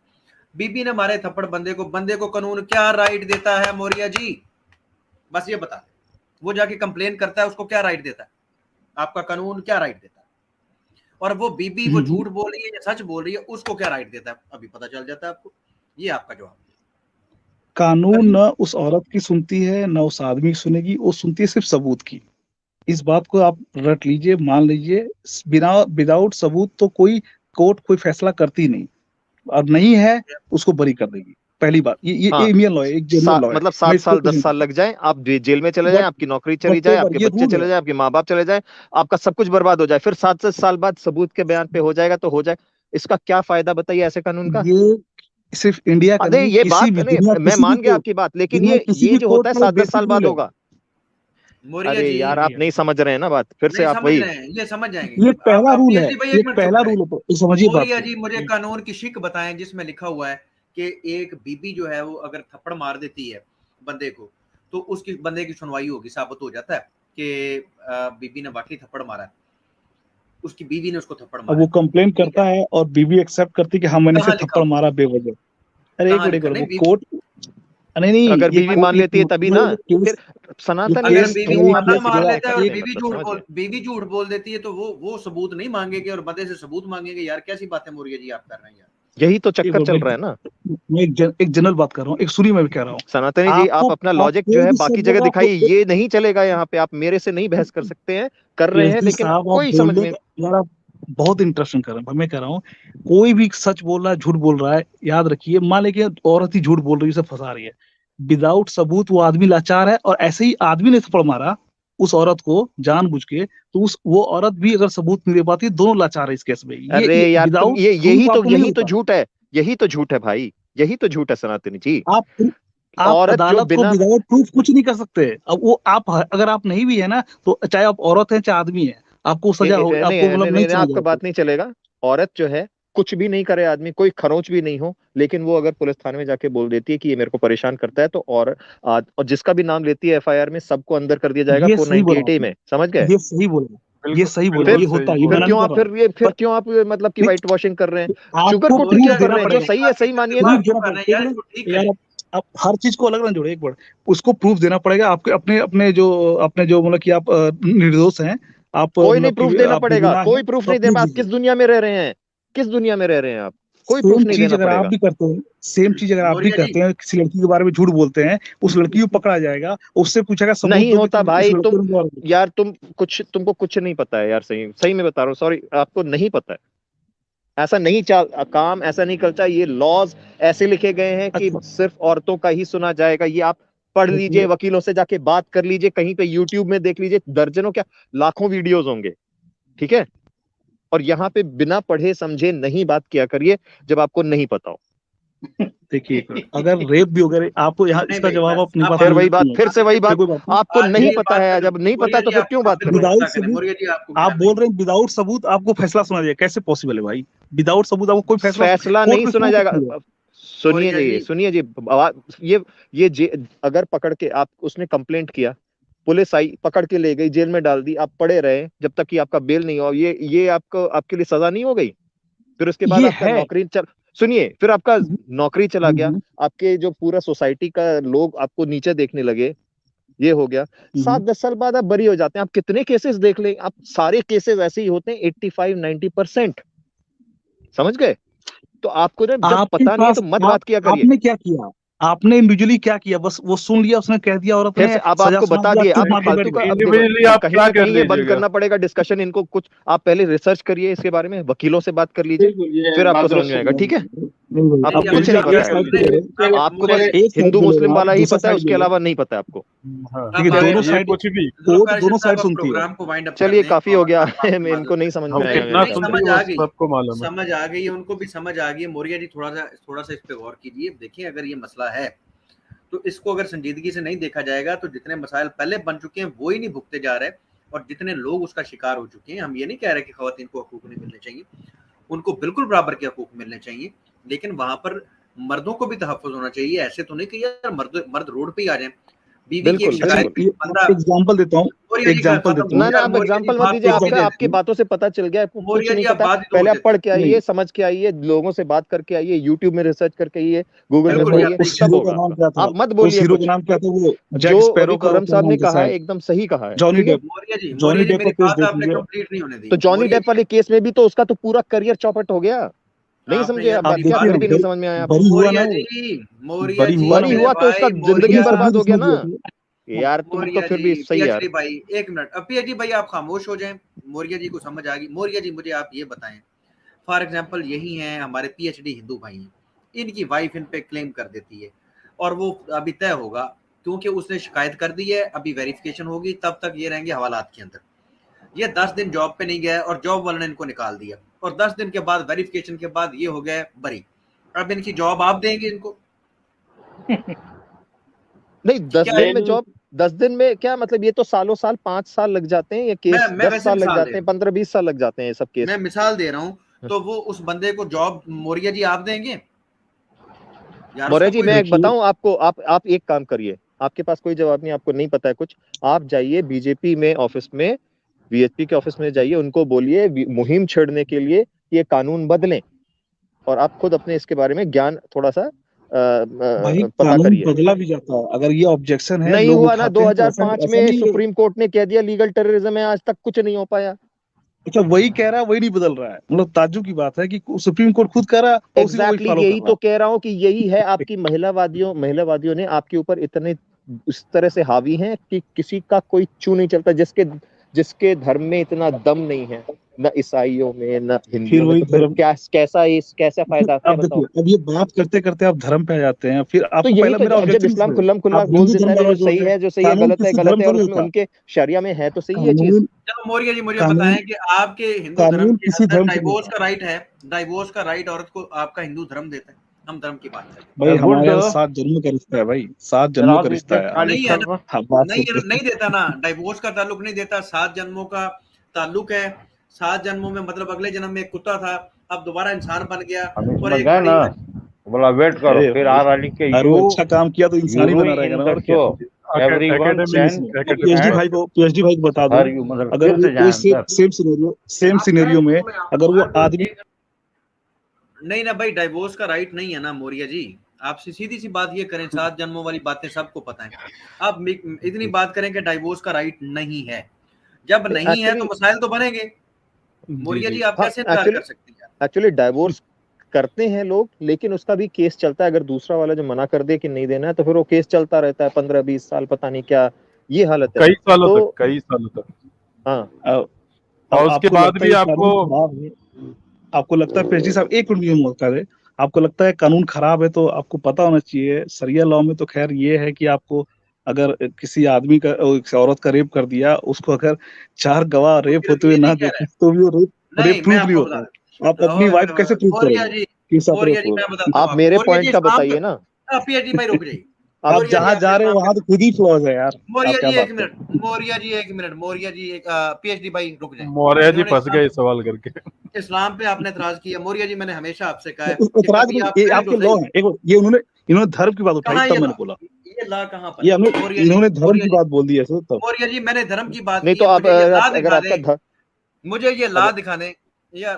बीबी ने मारे थप्पड़ बंदे को कानून क्या राइट देता है मौर्या जी? बस ये बता, वो जाके कंप्लेन करता है, उसको क्या राइट देता है? आपका कानून क्या राइट देता है? और वो बीबी वो झूठ बोल रही है या सच बोल रही है, उसको क्या राइट देता है? अभी पता चल जाता है आपको। ये आपका जवाब। कानून न उस औरत की सुनती है न उस आदमी की सुनेगी, वो सुनती है सिर्फ सबूत की। इस बात को आप रट लीजिए, मान लीजिए। बिना विदाउट सबूत तो कोई कोर्ट कोई फैसला करती नहीं, और नहीं है उसको बरी कर देगी। पहली बात, ये हाँ, इंडियन लॉ है, एक जनरल लॉ है। मतलब मैं 7 इस पे साल कुछ 10 नहीं साल कहता। लग जाए, आप जेल में चले जाएं, बट आपकी नौकरी चली जाए, आपके ये बच्चे रूल चले है। जाए, आपके माँ बाप चले जाए, आपका सब कुछ बर्बाद हो जाए, फिर 7 साल बाद सबूत के बयान पे हो जाएगा तो हो जाए। इसका क्या फायदा बताइए ऐसे कानून का? ये सिर्फ इंडिया का अरे नहीं, ये किसी बात भी नहीं, मैं मान गया आपकी बात, लेकिन दुनिया किसी ये भी जो कोर्ट होता है का 7-10 बेसिक साल बाद रूल है। होगा। मौर्या अरे जी यार, आप नहीं समझ रहे हैं ना बात, फिर से नहीं आप समझ वही। रहे हैं, ये समझ जाएंगे। ये पहला आप रूल है, पीएचडी भाई ये एक मिनट पहला चुप रूल रहे। है, समझिए बात मौर्या को। जी मुझे कानून की शिक बताएं जिसमें लिखा हुआ है कि एक बीबी जो है वो अगर थप्पड़ मार देती है बंदे को, तो उसकी बंदे की सुनवाई होगी, साबित हो जाता है कि बीबी ने वाकई थप्पड़ मारा है, उसकी बीवी ने उसको थप्पड़ अब मारा वो है। कंप्लेन ठीक है, करता है और बीवी एक्सेप्ट करती है कि हाँ मैंने इसे कहाँ लिखा थप्पड़ हुआ? मारा बेवजह। अरे एक कहाँ लिखा? मिनट, नहीं वो बीबी, कोर्ट, नहीं अगर ये बीवी मान कोर्ट, लेती है तभी ना, ये केस, फिर सनातन अगर धर्म बीवी क्यों आप बंदा ये मार सिखाता लेता है और है? एक मतलब बीवी झूठ बोल देती है तो वो सबूत नहीं मांगेगी और बंदे से सबूत मांगेंगे? यार कैसी बातें मौर्या जी आप कर रहे हैं यार? यही तो चक्कर चल रहा है ना। मैं एक जनरल बात कर रहा हूँ, एक सुनिए, मैं भी कह रहा हूँ। सनातनी जी, आप अपना आप लॉजिक जो कोई है भी बाकी शब्द जगह अगर आपको, दिखाइए, ये नहीं चलेगा यहाँ पे। आप मेरे से नहीं बहस कर सकते हैं, कर रहे हैं, पीएचडी लेकिन साहब आप कोई समझ बोलने में। यार, आप बहुत इंटरेस्टिंग कर रहे हैं। मैं कह रहा हूँ, कोई भी सच बोल रहा है, झूठ बोल रहा है, याद रखिए, मान लीजिए औरत ही झूठ बोल रही है, उसे फंसा रही है, विदाउट सबूत वो आदमी लाचार है, और ऐसे ही आदमी ने थप्पड़ मारा उस औरत को जानबूझ के, तो वो औरत भी अगर सबूत नहीं दे पाती, दोनों लाचार है इस केस में। अरे ये यार, तुम विदाउट यही प्रूफ तो आपको नहीं यही तो होता। झूठ है, यही तो झूठ है भाई, यही तो झूठ है सनातनी जी। आप औरत जो अदालत को बिना, विदाउट प्रूफ कुछ नहीं कर सकते। अब वो आप अगर आप नहीं भी है ना, तो चाहे आप औरत है चाहे आदमी है, आपको सजा हो, नहीं आपको मतलब नहीं आपका चलेगा। बात नहीं चलेगा। औरत जो है, कुछ भी नहीं करे आदमी, कोई खरोंच भी नहीं हो, लेकिन वो अगर पुलिस थाने में जाके बोल देती है कि ये मेरे को परेशान करता है, तो और जिसका भी नाम लेती है एफआईआर में, सबको अंदर कर दिया जाएगा ये सही बोला 498A में। समझ गए? ये सही बोला, ये बिल्कुल सही बोला, फिर ये बिल्कुल होता सही है, ये बोल मना रहे नहीं कर रहा हूँ। फिर पर क्यों आप मतलब कि नहीं, व्हाइट वॉशिंग कर रहे हैं, शुगर आपको कोट प्रूफ क्यों कर देना रहे हैं? जो पड़ेगा, सही है सही मानिए प्रूफ ना। देना कर रहे हैं पड़ेगा। यार, एक इसको ठीक मिनट यार, करें। आप हर चीज को अलग ना जोड़े। एक बार उसको प्रूफ देना पड़ेगा, आपके अपने अपने जो मतलब कि आप निर्दोष हैं, आप कोई नहीं मतलब प्रूफ कि देना आप पड़ेगा, बेगुनाह हैं, कोई प्रूफ तो नहीं आप प्रूफ देना। आप दीजिए। किस दुनिया में रह रहे हैं? किस दुनिया में रह रहे हैं आप? कोई प्रूफ नहीं देना अगर आप पड़ेगा। भी करते हैं, सेम चीज अगर आप भी मौर्य जी करते हैं, किसी लड़की के बारे में झूठ बोलते हैं, उस लड़की को पकड़ा जाएगा, उससे पूछेगा सबूत नहीं दो कि होता तुमने उस भाई, लड़के तुम को मारा। यार तुमको कुछ नहीं पता है यार, सही सही में बता रहा हूँ, सॉरी आपको नहीं पता है, ऐसा नहीं काम ऐसा नहीं करता, ये लॉज ऐसे लिखे गए हैं कि अच्छा सिर्फ औरतों का ही सुना जाएगा। ये आप पढ़ लीजिए, देखिए, वकीलों से जाके बात कर लीजिए, कहीं पे यूट्यूब में देख लीजिए, दर्जनों क्या लाखों वीडियोस होंगे, ठीक है। और यहाँ पे बिना पढ़े समझे नहीं बात किया करिए जब आपको नहीं पता हो। देखिए अगर रेप भी हो गया, आपको यहाँ नहीं इसका भाई, जवाब बस अपनी आप बात फिर में वही बात, नहीं फिर से वही बात, कोई बात नहीं। आपको आज नहीं ये पता बात है, करें जब नहीं मौर्य पता तो जी, फिर आपको क्यों बात फिर करोगे। विदाउट गुस्सा करें। सबूत, मौर्य जी आपको आप क्या बोल नहीं, रहे हैं विदाउट सबूत आपको फैसला सुना दिया, कैसे पॉसिबल है भाई? विदाउट सबूत आपको कोई फैसला कोर्ट नहीं में सुना सुना जाएगा। सकती है। सुनिए मौर्य जी, जी सुनिए जी, अगर पकड़ के आप, उसने कंप्लेंट किया, पुलिस आई पकड़ के ले गई, जेल में डाल दी, आप पड़े रहे जब तक कि आपका बेल नहीं हो, ये आपको, आपके लिए सजा नहीं हो गई? फिर उसके बाद ये आपका है। नौकरी सुनिए, फिर आपका नौकरी चला गया, हम्म, आपके जो पूरा सोसाइटी का लोग आपको नीचे देखने लगे, ये हो गया। 7-10 साल बाद आप बरी हो जाते हैं। आप कितने केसेस देख लें, आप सारे केसेस ऐसे ही होते हैं, 85-90%, समझ गए? तो आपको ना जब आपके पता नहीं है पास तो मत बात किया करिए। आपने क्या किया? आपने इंडिविजुअली क्या किया? बस वो सुन लिया, उसने कह दिया, औरत फिर ने से अब सजा आपको सुना बता दिया, दिए, चुप आप मार के बैठ फालतू का, गए। अब देखो, इंडिविजुअली आप कहीं क्या ना कर कहीं ये बंद लीजिएगा? करना पड़ेगा डिस्कशन इनको। कुछ आप पहले रिसर्च करिए इसके बारे में, वकीलों से बात कर लीजिए, बिल्कुल ये फिर आपको समझ मादरस में आएगा, ठीक है। नहीं भाई, नहीं आपको जी, आप कुछ अभी नहीं एक आप पता एक है, साइड आपने पे ले रहे हैं, आप आपको बस एक साइड हिंदू पे ले रहे मुस्लिम हैं, आप वाला ही दूसरा पता है, साइड उसके ले लो। अलावा नहीं पता है आपको। हाँ, देखिए अब दोनों ये साइड, कुछ भी कोर्ट जुल्फकार दोनों साहब साइड अब सुनती है। प्रोग्राम को वाइंड अप चलिए करते हैं काफी हो और गया आप आपसे इनको माजूद नहीं करते समझ हैं। में हम आएगा कितना मेरे नहीं, ख्याल सुनते से। समझ हैं वो आ गई, सबको मालूम है। समझ आ गई है, उनको भी समझ आ गई है। मौर्य जी थोड़ा सा इस पे गौर कीजिए। देखिए अगर ये मसला है तो इसको अगर संजीदगी से नहीं देखा जाएगा तो जितने मसाइल पहले बन चुके हैं वो ही नहीं भुगते जा रहे, और जितने लोग उसका शिकार हो चुके हैं। हम ये नहीं कह रहे कि खवातीन को हकूक नहीं मिलने चाहिए, उनको बिल्कुल बराबर के हकूक मिलने चाहिए, लेकिन वहां पर मर्दों को भी तहफ़्फ़ुज़ होना चाहिए। ऐसे तो नहीं कि यार मर्द रोड पे ही आ जाए। बीवी की एक बिल्कुल अच्छा शिकायत बिल्कुल। पे ये बंदा, एग्जांपल देता हूँ, मौर्य जी का एग्जांपल खत्म देता हो हूँ, ना ना, यार, आप मौर्य जी एग्जाम्पल मत बात दीजिए, तो होने आपका आपकी देते, बातों से पता चल गया, आपको कुछ मौर्य नहीं जी आप पता। बात ही तो पहले होने आप पढ़ देते। के आइए, नहीं समझ के आइए, लोगों से बात करके आइए, यूट्यूब में रिसर्च करके आइए, गूगल पे अरे बिल्कुल वो जी, आप पढ़िए, सही उस कह सब रहे हीरो हैं। का होगा नाम आपका। क्या था? आप मत उस बोलिए हीरो का कुछ, नाम क्या था? वो जो जैक स्पैरो अभी का खुर्रम क्या साहब नाम ने था कहा है शायद, एकदम सही कहा है, जॉनी ठीक है। डेप। मौर्य जी डेप का मेरी केस बात देख आपने लीजिए। कंप्लीट नहीं होने दी। तो जॉनी मौर्य डेप जी वाले केस में भी तो उसका तो पूरा करियर चौपट हो गया। नहीं आपने समझे यार आप आप बात, मेरी क्या देखिए बात, फिर ना, भी नहीं समझ में आया आपको? बरी हुआ ना मौर्य वो, जी, मौर्य बरी जी हुआ ना बरी वो, मेरे हुआ तो उसका भाई, जिंदगी मौर्य पुलिस ने बर्बाद सबूत हो गया इसमें ना। दिया था। यार तुम तो मौर्य फिर जी, भी सही यार। पीएचडी भाई, एक मिनट, अब पीएचडी भाई आप खामोश हो जाएं। मौर्य जी को समझ आ गई। मौर्य जी मुझे आप ये बताएं, फॉर एग्जांपल यही हैं हमारे पीएचडी हिंदू भाई हैं, इनकी वाइफ इन पे क्लेम कर देती है और वो अभी तय होगा क्योंकि उसने शिकायत कर दी है, अभी वेरिफिकेशन होगी, तब तक ये रहेंगे हवालात के अंदर। ये 10 दिन जॉब पे नहीं गया और जॉब वाले ने इनको निकाल दिया, और 10 दिन के बाद वेरिफिकेशन के बाद ये हो गए बरी। अब इनकी जॉब आप देंगे इनको? नहीं, 10 क्या दिन है? में जॉब, 10 दिन में क्या मतलब? ये तो सालों साल, 5 साल लग जाते हैं ये केस, मैं 10 वैसे साल लग मिसाल दे जाते रहा हैं, हूँ, 15-20 साल लग जाते हैं ये सब मैं केस। मिसाल दे रहा हूँ। तो वो उस बंदे को जॉब मौर्य जी आप देंगे यार? उसका मौर्य जी कोई मैं एक देखिए बताऊं आपको, आप एक काम करिए, आपके पास कोई जवाब नहीं, आपको नहीं पता है कुछ, आप जाइए बीजेपी में ऑफिस में, वीएचपी के ऑफिस में जाइए, उनको बोलिए मुहिम छेड़ने के लिए ये कानून बदलें, और आप खुद अपने इसके बारे में ज्ञान थोड़ा सा भाई, पता कानून करिए। बदला भी जाता है, अगर ये ऑब्जेक्शन है नहीं लोग हुआ ना, उठाते हैं तो ऐसा 2005 ऐसा में नहीं है। सुप्रीम कोर्ट ने कह दिया लीगल टेररिज्म है, आज तक कुछ नहीं हो पाया। अच्छा, वही कह रहा है, वही नहीं बदल रहा है। मतलब ताज्जुब की बात है कि सुप्रीम कोर्ट खुद कह रहा है और उसी को वही फॉलो कर यही रहा तो है। कह रहा हूं कि यही है आपकी महिलावादियों ने आपके ऊपर इतने इस तरह से हावी हैं कि किसी का कोई चू नहीं चलता, जिसके जिसके धर्म में इतना दम नहीं है, न ईसाइयों में न फिर हिंदुओं में, वही तो फिर धर्म। कैसा फायदा, क्या अब बताओ? देखिए, अब ये बात करते करते आप धर्म पे आ जाते हैं, फिर तो आपको यही पहला तो, मेरा जब ऑब्जेक्शन इस्लाम है, खुल्लम खुल्ला आप बोल हिंदू देता धर्म है वाला जो जोड़ सही रहे हैं। है, जो सही है, कानून किसी धर्म गलत है, थोड़ी और उसमें होता। उनके शरिया में है तो सही है चीज। कानून चलो मौर्य जी मुझे कानून बताएं कि आपके हिंदू धर्म कानून के किसी अंदर धर्म से नहीं डाइवोर्स होता। का राइट है? डाइवोर्स का राइट औरत को आपका हिंदू धर्म देता है? हम धर्म की बात करें, भाई हमारे यहाँ गुड 7 जन्मों का रिश्ता है भाई, 7 जन्मों का जनाब रिश्ता इज्जत है। खालिश नहीं है ना? कर। हाँ, बात नहीं करते नहीं हैं। देता ना, डाइवोर्स का ताल्लुक नहीं देता, 7 जन्मों का ताल्लुक है। 7 जन्मों में मतलब अगले जन्म में एक कुत्ता था, अब दोबारा इंसान बन गया, हमें और समझ एक गए बड़ी ना, बोला वेट करो, अरे फिर भाई, आर लिख के अगर वो अच्छा काम किया तो इंसान ही यू बना रहेगा इन ना, द और क्या। शो एवरीवन सुनिए कैन सुनिए, नहीं। एट पीएचडी भाई को बता दूं, हर यू, मतलब अगर फिर वो से कोई जाए अंदर। सेम सिनेरियो में अगर वो आदमी, नहीं ना भाई, डाइवोर्स का राइट नहीं है ना मौर्य जी। आपसे सीधी सी बात ये करें, 7 जन्मों वाली बातें सबको पता है, आप इतनी बात करें कि डाइवोर्स का राइट नहीं है। जब नहीं है तो एक्चुअली मसाइल तो बनेंगे। जी मौर्य जी जी आप हाँ, कैसे इनकार कर सकते हैं? एक्चुअली डाइवोर्स करते हैं लोग, लेकिन उसका भी केस चलता है। अगर दूसरा वाला जो मना कर दे कि नहीं देना है, तो फिर वो केस चलता रहता है 15-20 साल, पता नहीं क्या ये हालत है। कई सालों तो तक, कई सालों तक। हाँ, अब और उसके आपको बाद लगता है भी ये आपको कानून खराब है, आपको लगता है पीएचडी साहब, एक मिनट मौका दे, आपको लगता है कानून खराब है, तो आपको पता होना चाहिए सरिया लॉ में तो खैर ये है कि आपको अगर किसी आदमी का किसी औरत का रेप कर दिया, उसको अगर 4 गवाह वो रेप सिर्फ होते हुए ये ना नहीं कह देखे रहा तो भी वो रेप नहीं, रेप मैं प्रूफ नहीं आपको होता है। आप बता अपनी वाइफ कैसे प्रूव मौर्या करोगे जी, कि साथ मौर्या रेप जी हुआ? मैं बताता हूँ आप आपको। मेरे मौर्या पॉइंट जी का इस्लाम बताइए ना। पीएचडी भाई रुक जाइए। आप मौर्या जी जहां आपने जा रहे हो इस्लाम वहां के तो खुद ही फ्लॉज है यार, आप मौर्या क्या जी बात एक कर रहे मिनट, मौर्या जी एक मिनट, मौर्या जी एक पीएचडी भाई रुक जाए। मौर्य जी इन्होंने फंस गए इस सवाल करके। इस्लाम पे आपने एतराज किया। मौर्या जी मैंने हमेशा आपसे कहा है हो? कि इतराज कभी नहीं, आप ये पहले आपके तो लॉ सही, है। एक ये इन्होंने धर्म की बात उठाई कहाँ तब ये मैंने ला, बोला, ये ला कहाँ पर ये है? हमने मौर्या जी, इन्होंने धर्म मौर्या की जी, बात बोल दी है तब। मौर्या जी मैंने धर्म की बात नहीं की तो है, आप मुझे ये ला अगर दिखा आपका दें, मुझे ये ला दिखा दें यार।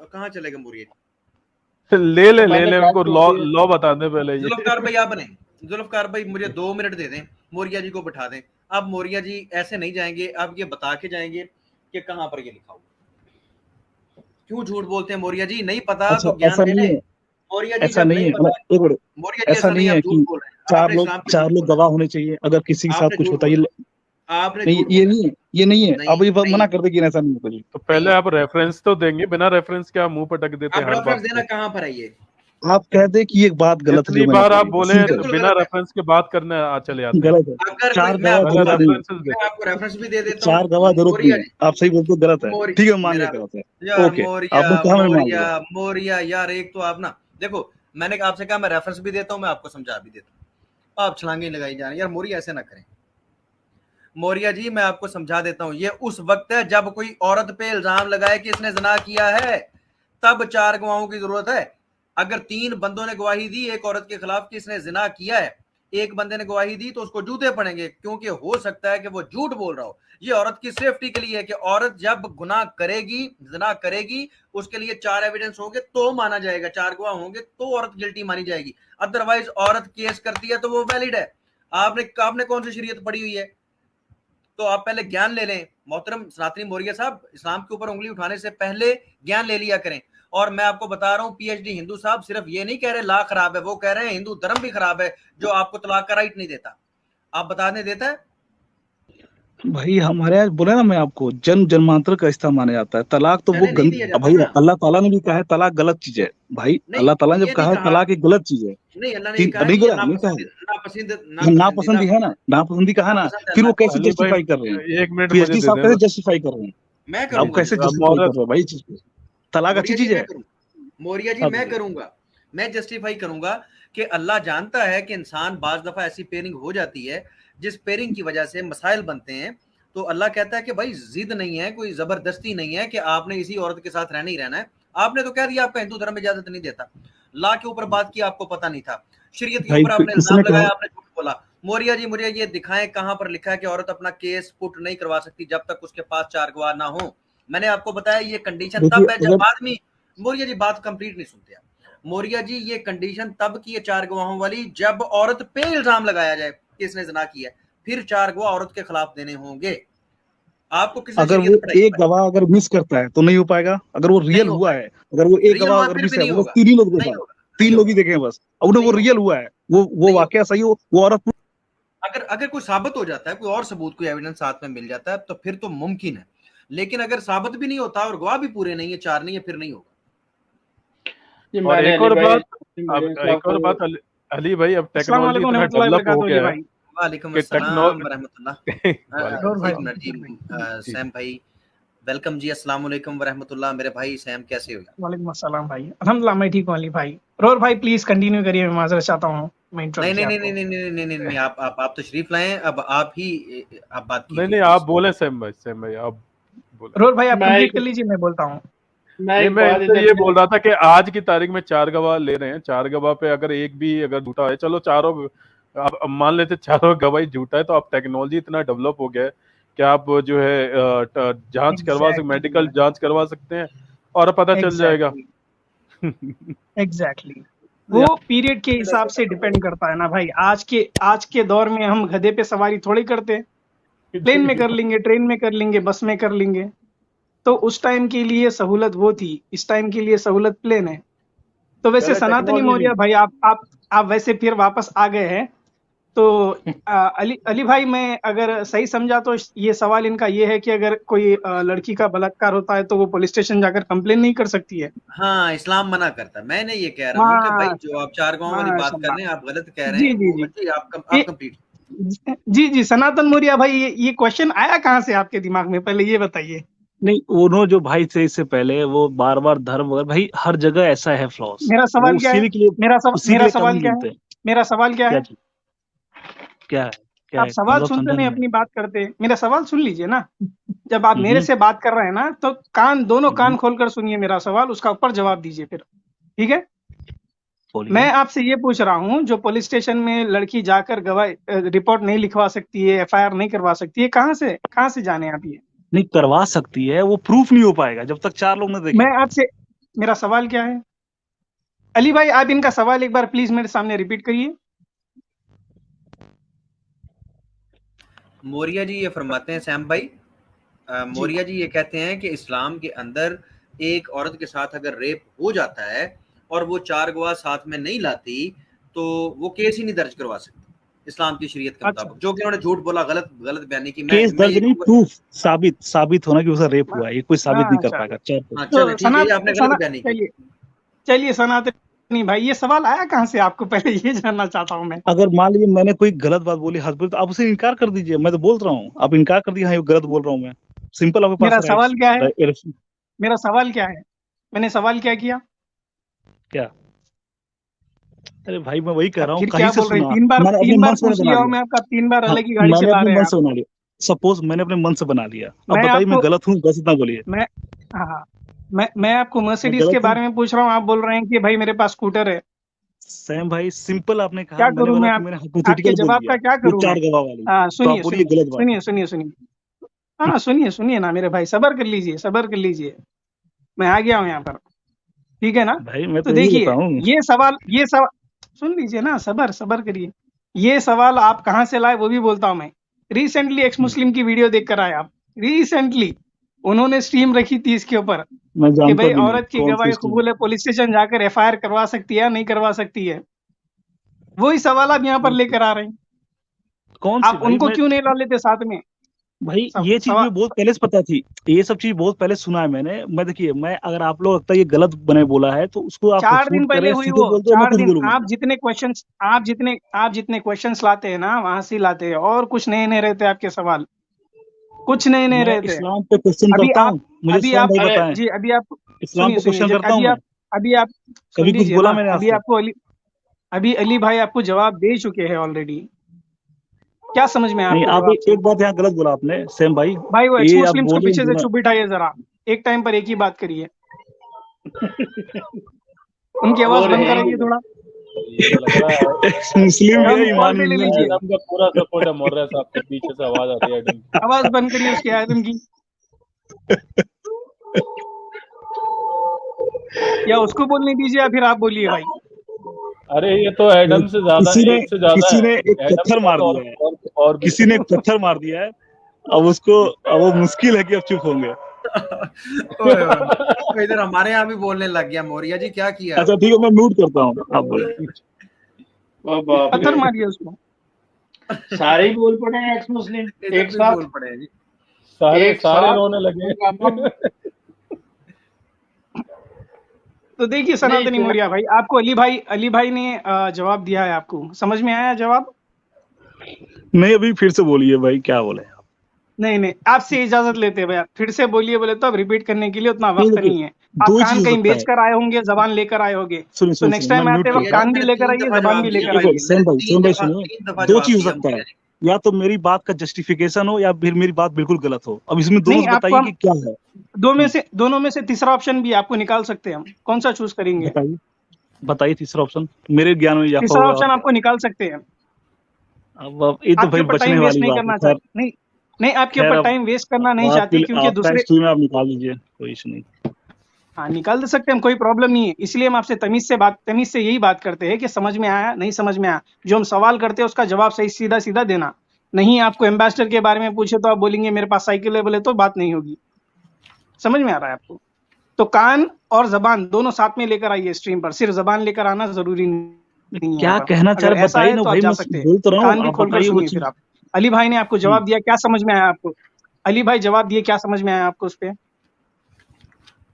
कहाँ चले गए मौर्या जी? ले ले उनको लॉ लॉ बता दे पहले ये। जुल्फकार भाई आप बने, जुल्फकार भाई मुझे 2 मिनट दे दें, मौर्या जी को बिठा दें। अब मौर्या जी ऐसे नहीं जाएंगे, अब ये बता के जाएंगे कि कहाँ पर ये लिखा हुआ। क्यों झूठ बोलते हैं मौर्या जी? नहीं पता अच्छा, तो ज्ञान ऐसा ले नहीं लें। है, मौर्या जी ऐसा जब नहीं नहीं है पता, एक मिनट, मौर्या जी ऐसा ऐसा नहीं नहीं, है आप झूठ कि बोल रहे हैं, आपने इस्लाम पे झूठ बोला, गवाह होने चाहिए अगर किसी के साथ आपने कुछ झूठ होता है। बोला, ये आपने नहीं, झूठ बोला। ये नहीं है। नहीं अब ये बात नहीं मना कर दे कि ऐसा नहीं है कुछ भी। तो नहीं पहले है। आप रेफरेंस तो देंगे, बिना रेफरेंस के आप मुंह पटक देते आप हैं हर रेफरेंस बात देना पे। कहाँ पर है ये? आप कह दे कि ये बात गलत है जितनी जो मैंने बार आप बोली, बोले सिंपल बिल्कुल बिना गलत है। रेफरेंस के बात करने चले आते हैं। गलत है। अगर कोई, 4 मैं गवाह आपको पहले जरूरत बता नहीं दूं, है, रेफरेंसेस मैं देते आपको रेफरेंस भी दे देता 4 हूँ। गवाह जरूरत नहीं मौर्या है। जी, आप सही बोलते हो, गलत है, मौर्य ठीक है, मान मेरा लिया गलत है। यार, ओके, मौर्या आपने कहा, मैंने मान मौर्या लिया। मौर्या यार, एक तो आप ना देखो, मैंने आपसे कहा मैं रेफरेंस भी देता हूँ, मैं आपको समझा भी देता हूँ, आप छलांगे लगाई जा रहे हैं यार। मौर्या ऐसे ना करें। मौर्या जी मैं आपको समझा देता हूँ, ये उस वक्त है जब कोई औरत पे इल्जाम लगाए कि इसने जना किया है, तब 4 गवाहों की जरूरत है। अगर 3 बंदों ने गवाही दी एक औरत के खिलाफ कि इसने जिना किया है, एक बंदे ने गवाही दी, तो उसको जूते पड़ेंगे, क्योंकि हो सकता है कि वो झूठ बोल रहा हो। ये औरत की सेफ्टी के लिए है कि औरत जब गुनाह करेगी, जिना करेगी, उसके लिए 4 एविडेंस होंगे तो माना जाएगा, 4 गवाह होंगे तो औरत गिल्टी मानी जाएगी। अदरवाइज औरत केस करती है तो वो वैलिड है। आपने कौन सी शरीयत पढ़ी हुई है? तो आप पहले ज्ञान ले लें। मोहतरम सनातनी मौर्य साहब, इस्लाम के ऊपर उंगली उठाने से पहले ज्ञान ले लिया करें। और मैं आपको बता रहा हूं, पीएचडी हिंदू साहब सिर्फ ये नहीं कह रहे ला खराब है, वो कह रहे हैं हिंदू धर्म भी खराब है जो आपको तलाक का राइट नहीं देता। आप बताने देता है? भाई हमारे यहाँ बोले ना, मैं आपको जन्म जन्मांतर का रिश्ता माना जाता है। तलाक तो वो पहले नहीं दिया जाता भाई ना। अल्लाह ताला ने भी कहा है तलाक गलत चीज है। भाई नहीं, अल्लाह ताला ने जब ये नहीं कहा है कहा, तलाक एक गलत चीज है, नहीं अल्लाह ने ये कहा नहीं कि ये कहा, नहीं कहा है। नापसंदीदा नापसंदी है ना, नापसंदी कहा ना, नापसंद है फिर अल्लाह वो को। कैसे अली भाई जस्टिफाई कर रहे हैं? 1 मिनट मुझे पीएचडी दे साहब दें कैसे बस। जस्टिफाई कर रहे हैं? मैं आप करूंगा कैसे जी, जस्टिफाई कर मोहर्रत रहे हो भाई चीज को? तलाक अच्छी मौर्य जी चीज मैं है। करूंगा, मौर्य जी आप मैं करूंगा, मैं जस्टिफाई करूंगा कि अल्लाह जानता है कि इंसान बाज दफा ऐसी पेयरिंग हो जाती है जिस पेयरिंग की वजह से मसाइल बनते हैं। तो अल्लाह कहता है कि भाई जिद नहीं है, कोई जबरदस्ती नहीं है कि आपने इसी औरत के साथ रहना ही रहना है। आपने तो कह दिया आपका हिंदू धर्म इजाजत नहीं देता, ला के ऊपर बात की, आपको पता नहीं था, शरीयत के भाई ऊपर आपने किसने इल्जाम कहा? लगाया, आपने झूठ बोला। मौर्य जी मुझे ये दिखाएं कहां पर लिखा है कि औरत अपना केस पुट नहीं करवा सकती जब तक उसके पास 4 गवाह ना हो। मैंने आपको बताया ये कंडीशन देखिए तब है जब अगर आदमी, मौर्य जी बात कंप्लीट नहीं सुनते आप। मौर्य जी ये कंडीशन तब की है 4 गवाहों वाली जब औरत पे इल्जाम लगाया जाए कि इसने जना किया, फिर 4 गवाह औरत के खिलाफ देने होंगे। आपको किसने अगर वो शरीयत पढ़ाई एक है? गवाह अगर मिस करता है तो नहीं हो पाएगा। अगर वो नहीं रियल हो हुआ पाएगा, है, अगर वो एक रियल गवाह हुआ अगर फिर मिस भी है, नहीं वो बस होगा, 3 ही लोग नहीं देखा, होगा, 3 नहीं लोग ही होगा, देखे बस, अब उन्हें वो नहीं होगा, रियल हुआ है, वो नहीं वाकया होगा। सही हो, वो औरत। अगर अगर कोई साबित हो जाता है, कोई और सबूत, कोई एविडेंस साथ में मिल जाता है, तो फिर तो मुमकिन है। लेकिन अगर साबित भी नहीं होता और गवाह भी पूरे नहीं है, 4 नहीं है, फिर नहीं होगा। जी और मैंने एक अली और भाई बात, अब साहब एक और को बात अली भाई, अब अस्सलाम टेक्नोलॉजी वालेकुम इतना रहमतुल्लाहि डेवलप हो वबरकातुहू जी गया है भाई। वालेकुम कि अस्सलाम वरहमतुल्लाह। और भाई एक मिनट जी, जी सैम भाई वेलकम जी, अस्सलाम वालेकुम वरहमतुल्लाह। मेरे भाई सैम कैसे हो? वालेकुम अस्सलाम भाई, अल्हम्दुलिल्लाह मैं ठीक हूँ अली भाई। रोर भाई प्लीज कंटिन्यू करिए, मैं माजरत चाहता हूँ, मैं नहीं इंटरप्ट नहीं किया नहीं आपको। नहीं नहीं नहीं नहीं नहीं, आप तशरीफ लाएं, अब आप ही आप बात नहीं कीजिए नहीं, आप प्लीज। बोले सैम भाई आप बोले। रोर भाई आप मैं कंप्लीट एक कर लीजिए, मैं बोलता हूँ। मैं नहीं, एक मैं बात इनसे इधर ये से बोल रहा था कि आज की तारीख में 4 गवाह ले रहे हैं, 4 गवाह पे अगर एक भी अगर झूठा है, चलो चारों आप मान लेते चारों गवाही झूठा है, तो अब टेक्नोलॉजी इतना डेवलप हो गया है कि आप जो है जांच करवा सकते, मेडिकल जांच करवा सकते हैं और पता चल जाएगा। एग्जैक्टली वो पीरियड के हिसाब से डिपेंड करता है ना भाई। आज के दौर में हम गधे पे सवारी थोड़ी करते, प्लेन में कर लेंगे, ट्रेन में कर लेंगे, बस में कर लेंगे। तो उस टाइम के लिए सहूलत वो थी, इस टाइम के लिए सहूलत प्लेन है। तो वैसे पहले सनातनी टेक्नोलॉजी मौर्य नहीं। भाई आप वैसे फिर वापस आ गए हैं। तो अली भाई, मैं अगर सही समझा तो ये सवाल इनका ये है कि अगर कोई लड़की का बलात्कार होता है तो वो पुलिस स्टेशन जाकर कंप्लेन नहीं कर सकती है। हाँ, इस्लाम मना करता है। मैंने ये कह रहा हूँ कि भाई जो आप चार गांव वाली बात कर रहे हैं, आप गलत कह रहे जी हैं। जी वो जी जी आप ये- कंप्लीट। जी जी सनातन मौर्य भाई, ये क्वेश्चन आया कहाँ से आपके दिमाग में, पहले ये बताइए। नहीं, उन्होंने जो भाई थे इससे पहले वो बार बार धर्म वगैरह, भाई हर जगह ऐसा है फ्लॉस। मेरा वो सवाल क्या है, उसी के लिए मेरा सवाल कदम क्या गिनते है, हैं। मेरा सवाल क्या क्या है। चीज? क्या है? क्या आप है सवाल मतलब सुनते समझा नहीं, नहीं मैं। अपनी बात करते। मेरा सवाल सुन लीजिए ना। जब आप मेरे हम्म, से बात कर रहे हैं ना, तो दोनों हम्म, कान खोलकर सुनिए मेरा सवाल, उसका ऊपर जवाब दीजिए फिर, ठीक है। बोलिए। मैं आपसे ये पूछ रहा हूँ, जो पुलिस स्टेशन में लड़की जाकर गवाही रिपोर्ट नहीं लिखवा सकती है, एफआईआर नहीं करवा सकती है, कहाँ से जाने आप ये। नहीं करवा सकती है, वो प्रूफ नहीं हो पाएगा जब तक 4 लोग न देखें। मैं आपसे, मेरा सवाल क्या है अली भाई, आप इनका सवाल एक बार प्लीज मेरे सामने रिपीट करिए। मौर्य जी ये फरमाते हैं, सैम भाई, मौर्य जी ये कहते हैं कि इस्लाम के अंदर एक औरत के साथ अगर रेप हो जाता है और वो 4 गवाह साथ में नहीं लाती, तो वो केस ही नहीं दर्ज करवा सकती इस्लाम की शरीयत के अच्छा मुताबिक। जो कि उन्होंने झूठ बोला, गलत बयानी की। केस मैं दर्ज ये नहीं, कहूंगा। प्रूफ साबित होना कि उसका रेप हुआ है, ये कोई साबित नहीं कर अच्छा, पाएगा 4 हाँ तो चले ठीक है, ये आपने गलत बयानी की। चलिए सनातनी भाई, ये सवाल आया कहाँ से आपको, पहले ये जानना चाहता हूँ मैं। अगर मान लीजिए मैंने कोई गलत बात बोली हस्बैंड, तो आप उसे इनकार कर दीजिए। मैं तो बोल रहा हूँ, आप इनकार कर दीजिए, हाँ ये गलत बोल रहा हूँ मैं। सिंपल, आपके पास मेरा सवाल क्या है, राइट्स। मेरा सवाल क्या है, मैंने सवाल क्या किया। क्या? अरे भाई मैं वही कह अब रहा हूँ, फिर कहीं क्या से बोल रहे हैं, सुना। मैंने अपने तीन मन बार से मैंने पूछ बना लिया हूँ लिया। मैं आपका, 3 बार हाँ, अलग ही गाड़ी मैंने चला अपने रहे मन हैं आप। से बना लिया। सपोज मैंने अपने मन से बना लिया, अब मैं बताइए मैं आपको गलत हूँ, बस इतना बोलिए। मैं हाँ मैं आपको मैं मर्सिडीज के गलत हूँ? बारे में पूछ रहा हूँ, आप बोल रहे हैं कि भाई मेरे पास स्कूटर है। सैम भाई सिंपल, आपने कहा, क्या मैंने करूं बोला मैं, कि आप मैंने आपके हाइपोथेटिकल बोल जवाब दिया का क्या वो करूं मैं। 4 गवाह वाली। तो आप सुनिए बोलिए सुनिए गलत बात है। सुनिए। हाँ सुनिए सुनिए ना मेरे भाई, सब्र कर लीजिए, सब्र कर लीजिए। मैं आ गया हूँ यहाँ पर, ठीक है ना। भाई मैं तो तो यही देखिए, बताऊं। ये सवाल सुन लीजिए ना, सब्र सब्र करिए। ये सवाल आप कहाँ से लाए वो भी बोलता हूँ मैं। रिसेंटली एक्स मुस्लिम की वीडियो देख कर आए आप, रिसेंटली उन्होंने स्ट्रीम रखी थी इसके ऊपर मैं कि जानता भाई भी नहीं औरत की कौन सी गवाही स्ट्रीम। कबूल है, पुलिस स्टेशन जाकर एफआईआर करवा सकती है या नहीं करवा सकती है। वही सवाल आप यहाँ पर लेकर आ रहे हैं। कौन सी आप भाई? उनको मैं क्यों नहीं ला लेते साथ में। भाई सब ये चीज सवाल मुझे बहुत पहले से पता थी। ये सब चीज बहुत पहले सुना है मैंने। मैं देखिए, मैं अगर आप लोग लगता है ये गलत बने बोला है तो उसको आप 4 दिन रिफ्यूट पहले करें, हुई सीधे वो, बोल दो, मैं 4 खुद दिन। बोलूंगा। आप जितने क्वेश्चंस लाते हैं ना, वहां से लाते हैं, और कुछ नए नहीं रहते आपके सवाल, कुछ नए नहीं मैं रहते। इस्लाम पे क्वेश्चन अभी करता आप हूँ, मुझे अभी सैम आप भाई अरे बताएं। जी अभी आप इस्लाम पे सुनिए, क्वेश्चन जब करता हूँ मैं। अभी आप सुन कभी कुछ लीजिए बोला ना। मैंने आज अभी तक? आपको अभी अली भाई आपको जवाब दे चुके हैं ऑलरेडी। क्या समझ में आया नहीं, आपको आप जवाब से। एक बात यहाँ गलत बोला आपने सैम भाई। भाई वो एक्स ये आप मुस्लिम्स को बोल रहे पीछे से हैं चुप बिठाइए जरा, एक टाइम पर एक ही बात करिए। उनकी वो आवाज बंद रहेंगे कराइए लोग। थोड़ा। ये तो लग रहा है मुस्लिम भी है, कॉल कॉल ईमान पे ले इंडियन भी है। लीजिए, एडम का पूरा सपोर्ट है मौर्य साहब के। पीछे से आवाज आ रही है एडम की। आवाज बंद करिए उसकी, आयतन की, या उसको बोलने दीजिए या फिर आप बोलिए भाई। अरे ये तो एडम से ज्यादा, एक से ज्यादा किसी है। ने एक एडम पत्थर के मार बाद दिया है। और भी। किसी ने एक पत्थर मार दिया है। अब वो मुश्किल है कि अब चुप होंगे। ओए ओए, तो इधर हमारे यहाँ भी बोलने लग गया। मौर्य जी क्या किया अच्छा ठीक है, मैं म्यूट करता हूँ, आप बोले। ओ बाप पत्थर रे, मारिए उसको। सारे ही बोल पड़े हैं एक्स मुस्लिम इधर एक भी साथ। बोल पड़े हैं जी। सारे एक सारे साथ रोने लगे। हंगामा। तो देखिए नहीं सनातनी तो मौर्य भाई, आपको अली भाई ने जवाब दिया है, आपको समझ में आया जवाब। नहीं, अभी फिर से बोलिए भाई, क्या बोले आप? नहीं आपसे इजाजत लेते हैं भैया, फिर से बोलिए बोले तो अब रिपीट करने के लिए उतना नहीं वक्त देखिए, नहीं है। आप दो ही चीज कान हो कहीं सकता बेच है। कर आए होंगे, जबान लेकर आए होंगे, सुनिए तो सुनिए नेक्स्ट सुनिए, टाइम मैं आते म्यूट वक्त करता हूँ। कान भी मैंने लेकर 3 आइए, दफा जबान भी जवाब दिया लेकर भाई। देखो आइए। सैम भाई, मैंने 3 दफा दो जवाब चीज हो दिया सकता है। मौर्य जी। या तो मेरी बात का जस्टिफिकेशन हो, या फिर मेरी बात बिल्कुल गलत हो। अब इसमें दोनों नहीं, से आपको बताइए हम कि क्या है। दोनों में से तीसरा ऑप्शन भी आपको निकाल सकते हैं हम, कौन सा चूज करेंगे। बताइए, बताइए तीसरा ऑप्शन, मेरे ज्ञान में इजाफा तीसरा होगा और ऑप्शन क्या। आपको निकाल सकते हैं। अब ये तो आपके भाई ऊपर बचने टाइम वेस्ट वाली नहीं बात है। करना खैर, चाहते, नहीं नहीं आपके खैर ऊपर अब टाइम वेस्ट करना नहीं चाहती, आपके क्योंकि आपका दूसरे। स्टूल में आप निकाल लीजिए, कोई इशू नहीं। हाँ निकाल दे सकते हैं हम, कोई प्रॉब्लम नहीं है। इसलिए हम आपसे तमीज से यही बात करते हैं कि समझ में आया नहीं समझ में आया, जो हम सवाल करते हैं उसका जवाब सही सीधा सीधा देना। नहीं आपको एम्बेसडर के बारे में पूछे तो आप बोलेंगे मेरे पास साइकिल है, बोले तो बात नहीं होगी। समझ में आ रहा है आपको। तो कान और जबान दोनों साथ में लेकर आइए स्ट्रीम पर, सिर्फ जबान लेकर आना जरूरी नहीं है क्या यहाँ पर। कहना चाह अगर रहे ऐसा बताइए है ना तो भाई, आप जा मैं सकते हैं, बोल तो रहा कान हूँ, भी आप खोलकर बताइए वो सुनिए चीज। फिर आप। अली भाई ने आपको जवाब दिया, क्या समझ में आया आपको? अली भाई जवाब दिए, क्या समझ में आया आपको उस पे?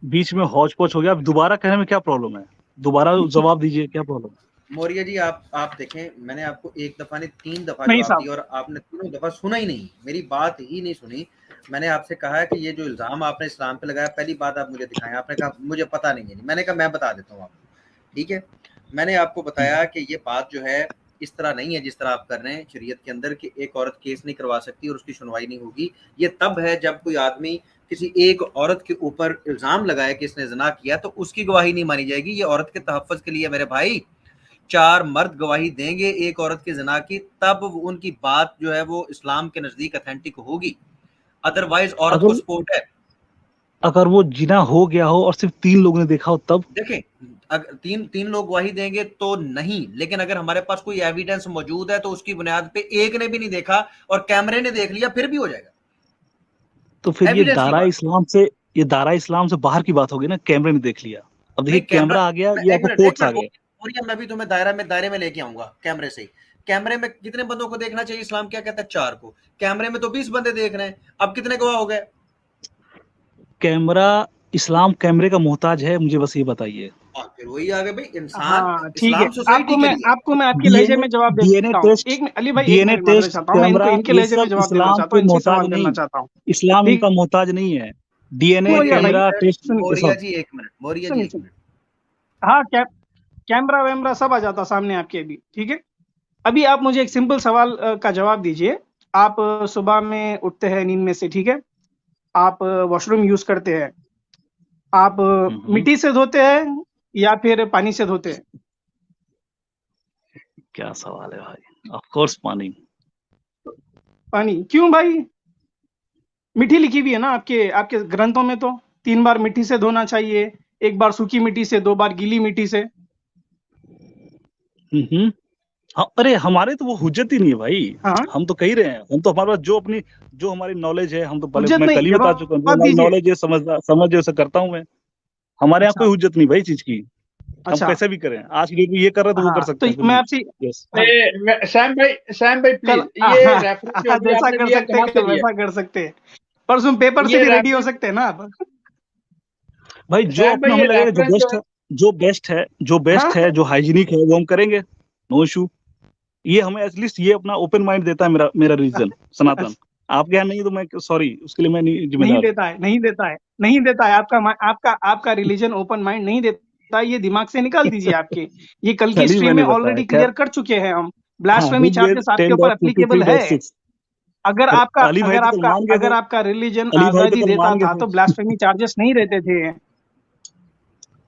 बीच में हौच पौच हो गया, अब दोबारा कहने में क्या प्रॉब्लम है? दोबारा जवाब दीजिए, क्या प्रॉब्लम है? मौर्य जी आप देखें, मैंने आपको एक दफा नहीं 3 दफा नहीं जवाब साहब, दिया और आपने तीनों दफा सुना ही नहीं, मेरी बात ही नहीं सुनी। मैंने आपसे कहा कि ये जो इल्जाम आपने इस्लाम पे लगाया, पहली बात आप मुझे दिखाएं। आपने कहा मुझे पता नहीं है। मैंने कहा मैं बता देता हूँ आपको, ठीक है। मैंने आपको बताया कि ये बात जो है इस तरह नहीं है जिस तरह आप कर रहे हैं शरीयत के अंदर, कि एक औरत केस नहीं करवा सकती और उसकी सुनवाई नहीं होगी। ये तब है जब कोई आदमी किसी एक औरत के ऊपर इल्जाम लगाए कि इसने ज़िना किया, तो उसकी गवाही नहीं मानी जाएगी। ये औरत के तहफ़्फ़ुज़ के लिए मेरे भाई, 4 मर्द गवाही देंगे एक औरत की ज़िना की, तब उनकी बात जो है वो इस्लाम के नज़दीक ऑथेंटिक होगी, अदरवाइज औरत को अगर सपोर्ट है। अगर वो जिना हो गया हो और सिर्फ 3 लोगों ने देखा हो तब? देखें, अगर तीन लोग गवाही देंगे तो नहीं, लेकिन अगर हमारे पास कोई एविडेंस मौजूद है तो उसकी बुनियाद पे एक ने भी नहीं देखा और कैमरे ने देख लिया, फिर भी हो जाएगा। तो फिर एविडेंस की बात, ये दायरा इस्लाम से बाहर की बात होगी ना, कैमरे ने देख लिया। अब देखिए नहीं कैमरा, कैमरा आ गया, ये आपको कोर्ट्स आ गए। और मैं भी तुम्हें दायरे में लेके आऊंगा कैमरे से। कैमरे में कितने बंदों को देखना चाहिए? इस्लाम क्या कहता है? 4 को। कैमरे में तो 20 बंदे देख रहे हैं, अब कितने गवाह हो गए? कैमरा, इस्लाम कैमरे का मोहताज है, मुझे बस ये बताइए। फिर वही आ गए भाई, इंसान हाँ ठीक है, इस्लाम सोसाइटी के लिए। आपको मैं आपके लहजे में जवाब डीएनए देता हूँ। टेस्ट, एक अली भाई, एक डीएनए मिनट माजूर टेस्ट, चाहता हूँ, मैं इनको कैमरा, इनके ये लहजे में सब जवाब देना इस्लाम चाहता के हूँ, इनसे मोहताज सवाल करना नहीं। चाहता हूँ। इस्लाम ठीक, इनका मोहताज नहीं है। डीएनए, मौर्य भाई कैमरा टेस्ट मौर्या सब। जी एक मिनट, मौर्या जी सुनिए एक मिनट। हाँ, कैमरा वैमरा सब आ जाता सामने आपके अभी, ठीक है। अभी आप मुझे एक सिंपल सवाल का जवाब दीजिए। आप सुबह में उठते हैं नींद में से, ठीक है, आप वॉशरूम यूज करते हैं, आप मिट्टी से धोते हैं या फिर पानी से धोते हैं? क्या सवाल है भाई, ऑफ कोर्स पानी। पानी क्यों भाई? मिट्टी लिखी हुई है ना आपके ग्रंथों में, तो 3 बार मिट्टी से धोना चाहिए, 1 बार सूखी मिट्टी से, 2 बार गीली मिट्टी से। हाँ, अरे हमारे तो वो हुज्जत ही नहीं है भाई। हाँ, हम तो कह रहे हैं, हम तो हमारे पास जो हमारी नॉलेज है, हम तो पहले हुज्जत मैं नहीं, कल ही बता चुका हूँ, जो जवाब हमारी दीजिए। नॉलेज है, समझ उसे करता हूँ मैं। हमारे यहाँ अच्छा कोई हुज्जत नहीं भाई चीज की। हम अच्छा, कैसे भी करें, आज की डेट में ये कर रहे हैं तो वो कर हाँ सकते हैं तो फिर मैं भी। आपसे यस। हाँ, सैम भाई कल प्लीज, ये रेफरेंस जो अभी जैसा आपने कर लिया सकते कहाँ हैं से लिया? वैसा कर सकते हैं, परसों पेपर से ये भी रेडी हो रेफरेंस सकते हैं ना आप। भाई जो सैम अपना भाई, हमें ये लगेगा जो रेफरेंस जो बेस्ट है, है, जो बेस्ट है, हाँ जो हाइजीनिक है, वो हम करेंगे। No issue. ये हमें एटलीस्ट ये अपना ओपन माइंड देता है मेरा रीजन सनातन। आपके यहाँ नहीं तो मैं सॉरी, उसके लिए मैं नहीं नहीं जिम्मेदार। देता है, नहीं देता है, नहीं देता है। आपका रिलीजन ओपन माइंड नहीं देता, ये दिमाग से निकाल दीजिए आपके। ये कल की कल ही स्ट्रीम में मैंने बताया, ऑलरेडी खैर। क्लियर कर चुके हैं हम। हाँ, ब्लास्फेमी ऋग्वेद चार्जेस आपके ऊपर एप्लीकेबल है। 10.53.6। अली भाई तो कल मान गए अगर थे। आपका रिलीजन अली भाई तो आजादी कल देता मान गए था थे। तो ब्लास्फेमी चार्जेस नहीं रहते थे।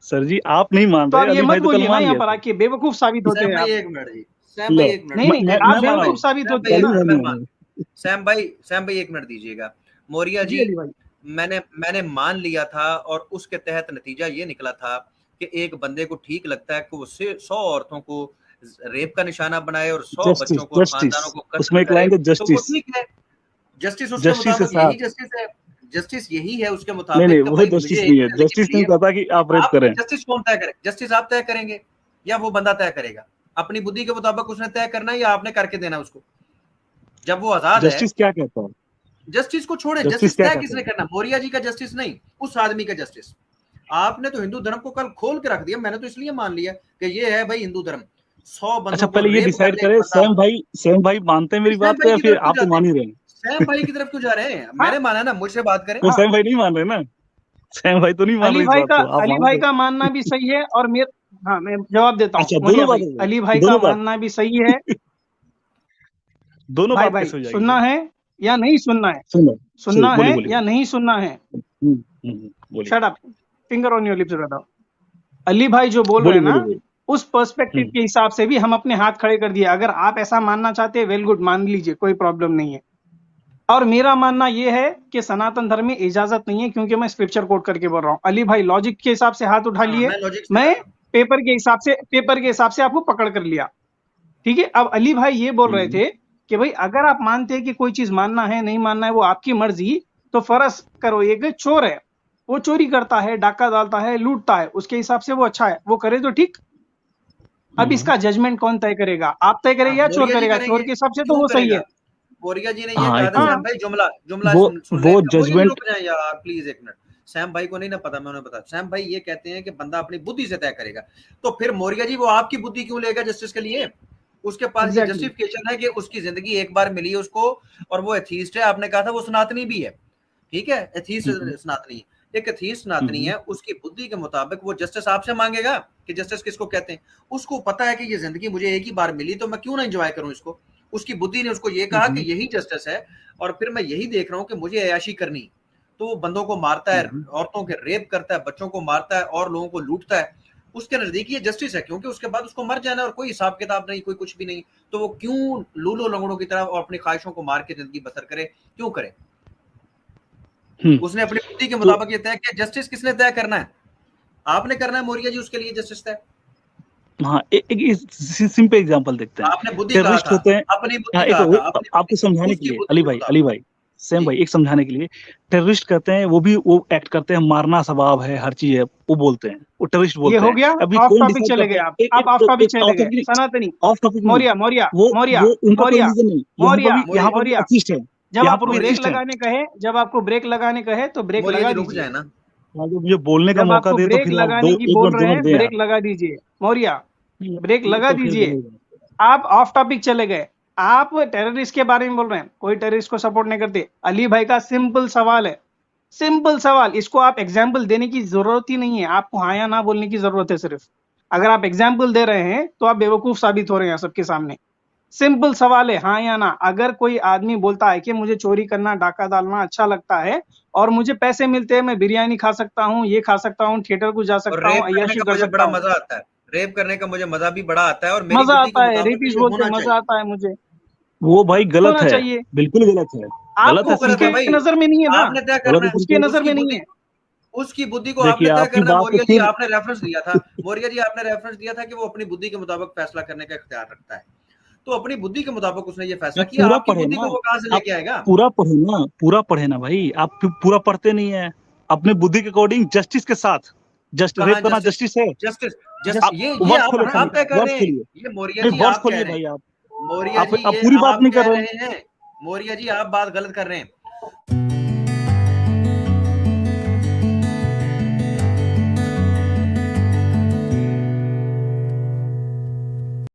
सर जी आप नहीं मान तो रहे, आप ये अली मत भाई तो कल बोलिए ना मान यहाँ गए पर थे। आके, बेवकूफ साबित होते सैम हैं भाई आप। एक मिनट जी, सैम लो, भाई एक मिनट, नहीं नहीं, आप मैं मान बेवकूफ साबित होते हैं अली ना। भाई नहीं मैं मान मान सैम भाई एक मिनट दीजिएगा। मौर्या जी जी, अली भाई, मैंने मान लिया था और उसके तहत नतीजा ये निकला था कि एक बंदे को ठीक लगता है कि वो 100 औरतों को रेप का निशाना बनाए और 100 जस्टिस बच्चों को और जस्टिस खानदानों को कत्ल उसमें एक करे, लाइन है, तो वो जस्टिस। ठीक है। जस्टिस उसके जस्टिस के मुताबिक साथ। यही जस्टिस है, जस्टिस यही है उसके नहीं मुताबिक कि वो भाई जस्टिस मुझे एक नहीं है, जिंदगी जस्टिस मिली नहीं है। कहता कि आप रेप आप करें। जस्टिस कौन तय करे? जस्टिस आप तय करेंगे या वो बंदा तय करेगा? अपनी बुद्धि के मुताबिक उसने तय करना है या आपने करके देना उसको? जब वो आजाद है, जस्टिस क्या कहता है? जस्टिस को छोड़े, जस्टिस जस्टिस क्या तय कहता किसने है? करना? मौर्या जी का जस्टिस नहीं, उस आदमी का जस्टिस। आपने तो हिंदू धर्म को कल खोल के रख दिया, मैंने तो इसलिए मान लिया कि ये है भाई हिंदू धर्म। 100 अच्छा बंदों को पहले ये रेप कर डिसाइड ले करे, बंदा। सैम भाई मानते हैं मेरी सैम बात को भाई या की फिर तरफ क्यों आप तो जाते मान हैं? ही रहे हैं? सैम भाई की तरफ क्यों जा रहे हैं? हाँ मैंने माना ना, मुझसे बात करें। तो हाँ, सैम भाई नहीं मान रहे ना? सैम भाई तो नहीं मान रहे इस बात को, आप अली मान भाई रहे? का मानना भी सही है और मेरा, हाँ मैं जवाब देता हूँ अच्छा मौर्या दोनों बात भाई, हो गई, अली भाई का दोनों बात मानना भी सही है। दोनों भाई बात भाई कैसे हो जाएगी सुनना भाई? है या नहीं सुनना है? सुनो सुनना बोलिए है बोलिए या बोलिए। नहीं सुनना है? बोलिए shut up, finger on your lips बताओ। अली भाई जो बोल रहे बोलिए हैं बोलिए ना, बोलिए। उस पर्सपेक्टिव के हिसाब से भी हम अपने हाथ खड़े कर दिए। अगर आप ऐसा मानना चाहते हैं, वेल गुड, मान लीजिए, कोई प्रॉब्लम नहीं है। और मेरा मानना यह है कि सनातन धर्म में इजाजत नहीं है, क्योंकि मैं स्क्रिप्चर कोट करके बोल रहा हूँ। अली भाई लॉजिक के हिसाब से हाथ उठा हाँ, लिए, मैं लॉजिक से कर मैं रहा हूँ। पेपर के हिसाब से आपको पकड़ कर लिया, ठीक है। अब अली भाई ये बोल रहे थे कि भाई अगर आप मानते हैं कि कोई चीज मानना है नहीं मानना है वो आपकी मर्जी, तो फर्ज करो एक चोर है, वो चोरी करता है, डाका डालता है, लूटता है, उसके हिसाब से वो अच्छा है, वो करे तो ठीक। अब इसका जजमेंट कौन तय करेगा? आप तय करेगा या चोर मौर्य जी करेगा? करेंगे, चोर के हिसाब से तो क्यों वो सही करेगा? है। मौर्य जी ने ये हाँ, कहा था तो सैम भाई, जुमला जुमला वो सुन वो ले। मौर्य जी जजमेंट रुक जाए यार प्लीज एक मिनट। सैम भाई को नहीं ना पता, मैं उन्हें बता। सैम भाई ये कहते हैं कि बंदा अपनी बुद्धि से तय करेगा, तो फिर मौर्य जी वो आपकी बुद्धि क्यों लेगा जस्टिस के लिए? उसके पास ये एग्जैक्टली जस्टिफिकेशन है कि उसकी जिंदगी एक बार मिली है उसको, और वो एथीस्ट है। आपने कहा था वो सनातनी भी है, ठीक है, एथीस्ट सनातनी, एक एथीस्ट सनातनी है, उसकी बुद्धि के मुताबिक वो जस्टिस आपसे मांगेगा कि जस्टिस किसको कहते हैं। उसको पता है कि ये जिंदगी मुझे एक ही बार मिली, तो मैं क्यों ना एंजॉय करूं इसको। उसकी बुद्धि ने उसको ये कहा कि यही जस्टिस है, और फिर मैं यही देख रहा हूं कि मुझे अयाशी करनी। तो वो बंदों को मारता है, औरतों के रेप करता है, बच्चों को मारता है और लोगों को लूटता है। उसके नजदीक ये जस्टिस है, क्योंकि उसके बाद उसको मर जाना और कोई हिसाब किताब नहीं, कोई कुछ भी नहीं। तो वो क्यों लूलो लंगड़ों की तरह और अपनी ख्वाहिशों को मार के जिंदगी बसर करे? क्यों करे? उसने अपनी बुद्धि के मुताबिक ये तय किया। जस्टिस किसने तय करना है? आपने करना है मौर्य जी, उसके लिए जस्टिस तय। हाँ, एक सिंपल एग्जांपल देखते हैं। आपने बुद्धि कहा टेररिस्ट था, होते हैं, अपनी बुद्धि हाँ, एक कहा था, अपनी आपको समझाने के उसकी लिए बुद्धि अली के भाई मुताबिक। सैम जी भाई, एक समझाने के लिए, टेररिस्ट कहते हैं वो भी वो एक्ट करते हैं, मारना स्वभाव है, हर चीज है, वो बोलते हैं, वो टेररिस्ट ये बोलते हो हैं। गया, अभी ऑफ कौन टॉपिक डिसाइड चले करता गए है? आप। आप ऑफ टॉपिक चले गए। सनातनी, ऑफ टॉपिक नहीं, मौर्य मौर्य वो मौर्य उनका कोई मौर्य रीजन नहीं, मौर्य यहाँ पर भी मौर्य असिस्ट है, जब यहाँ पर आपको भी मौर्य ब्रेक जी, असिस्ट है। लगाने कहे, जब आपको ब्रेक लगाने कहे तो ब्रेक मौर्य लगा जी रुक दीजिए। जाए ना। हाँ, जब मुझे बोलने का जब मौका आपको दे तो ब्रेक फिर आप लगाने दो की एक बोल मिनट रहे जुमक हैं, दे यार। ब्रेक लगा दीजिए। मौर्य ब्रेक लगा तो फिर दीजिए। चलेगा। आप ऑफ टॉपिक चले गए। आप टेररिस्ट के बारे में बोल रहे हैं, कोई टेररिस्ट को सपोर्ट नहीं करते। अली भाई का सिंपल सवाल है, सिंपल सवाल, इसको आप एग्जाम्पल देने की जरूरत ही नहीं है, आपको हाँ या ना बोलने की जरूरत है सिर्फ। अगर आप एग्जाम्पल दे रहे हैं तो आप बेवकूफ साबित हो रहे हैं सबके सामने। सिंपल सवाल है, हाँ या ना। अगर कोई आदमी बोलता है कि मुझे चोरी करना, डाका डालना अच्छा लगता है और मुझे पैसे मिलते हैं, मैं बिरयानी खा सकता हूँ, ये खा सकता हूँ, थिएटर को जा और सकता हूँ, रेप करने अय्याशी का कर मुझे सकता बड़ा हूँ, मजा आता है, रेप करने का मुझे मजा भी बड़ा आता है, और मेरी मजा बुद्धि के आता है, मुताबिक रेपिस ये बोलते होना हैं, मजा चाहिए। आता है मुझे, वो भाई गलत होना है, चाहिए। बिल्कुल गलत है, गलत आपको है, गलत है उसके सिंपल। भाई, नजर में नहीं है ना, आपने तय गलत करना है है। उसके सिंपल। नजर उसकी में नहीं बुद्धि, है। उसकी बुद्धि को देखिए आपने तय आपकी करना है। बात तो मौर्य जी फिर आपने रेफरेंस दिया था, मौर्य जी आपने रेफरेंस दिया था कि वो अपनी बुद्धि के मुताबिक फैसला करने का इख्तियार रखता है। तो अपनी बुद्धि के मुताबिक उसने ये फैसला आप किया, पूरा आपकी पढ़े बुद्धि ना, को वो कहां से आप लेके आएगा? पूरा पढ़े ना भाई, आप पूरा पढ़ते नहीं है अपने बुद्धि के अकॉर्डिंग, जस्टिस के साथ। जस्ट कहां रेप करना जस्टिस? जस्टिस है। जस्टिस आप ये वर्ड्स खोलिए खाली, आप तय कर वर्ड्स रहे हैं। खोलिए, ये मौर्य नहीं जी वर्ड्स आप कह खोलिए रहे भाई। हैं, आप मौर्य जी आप ये पूरी बात आप नहीं कर कह रहे रहे हैं, मौर्य जी आप बात गलत कर रहे हैं।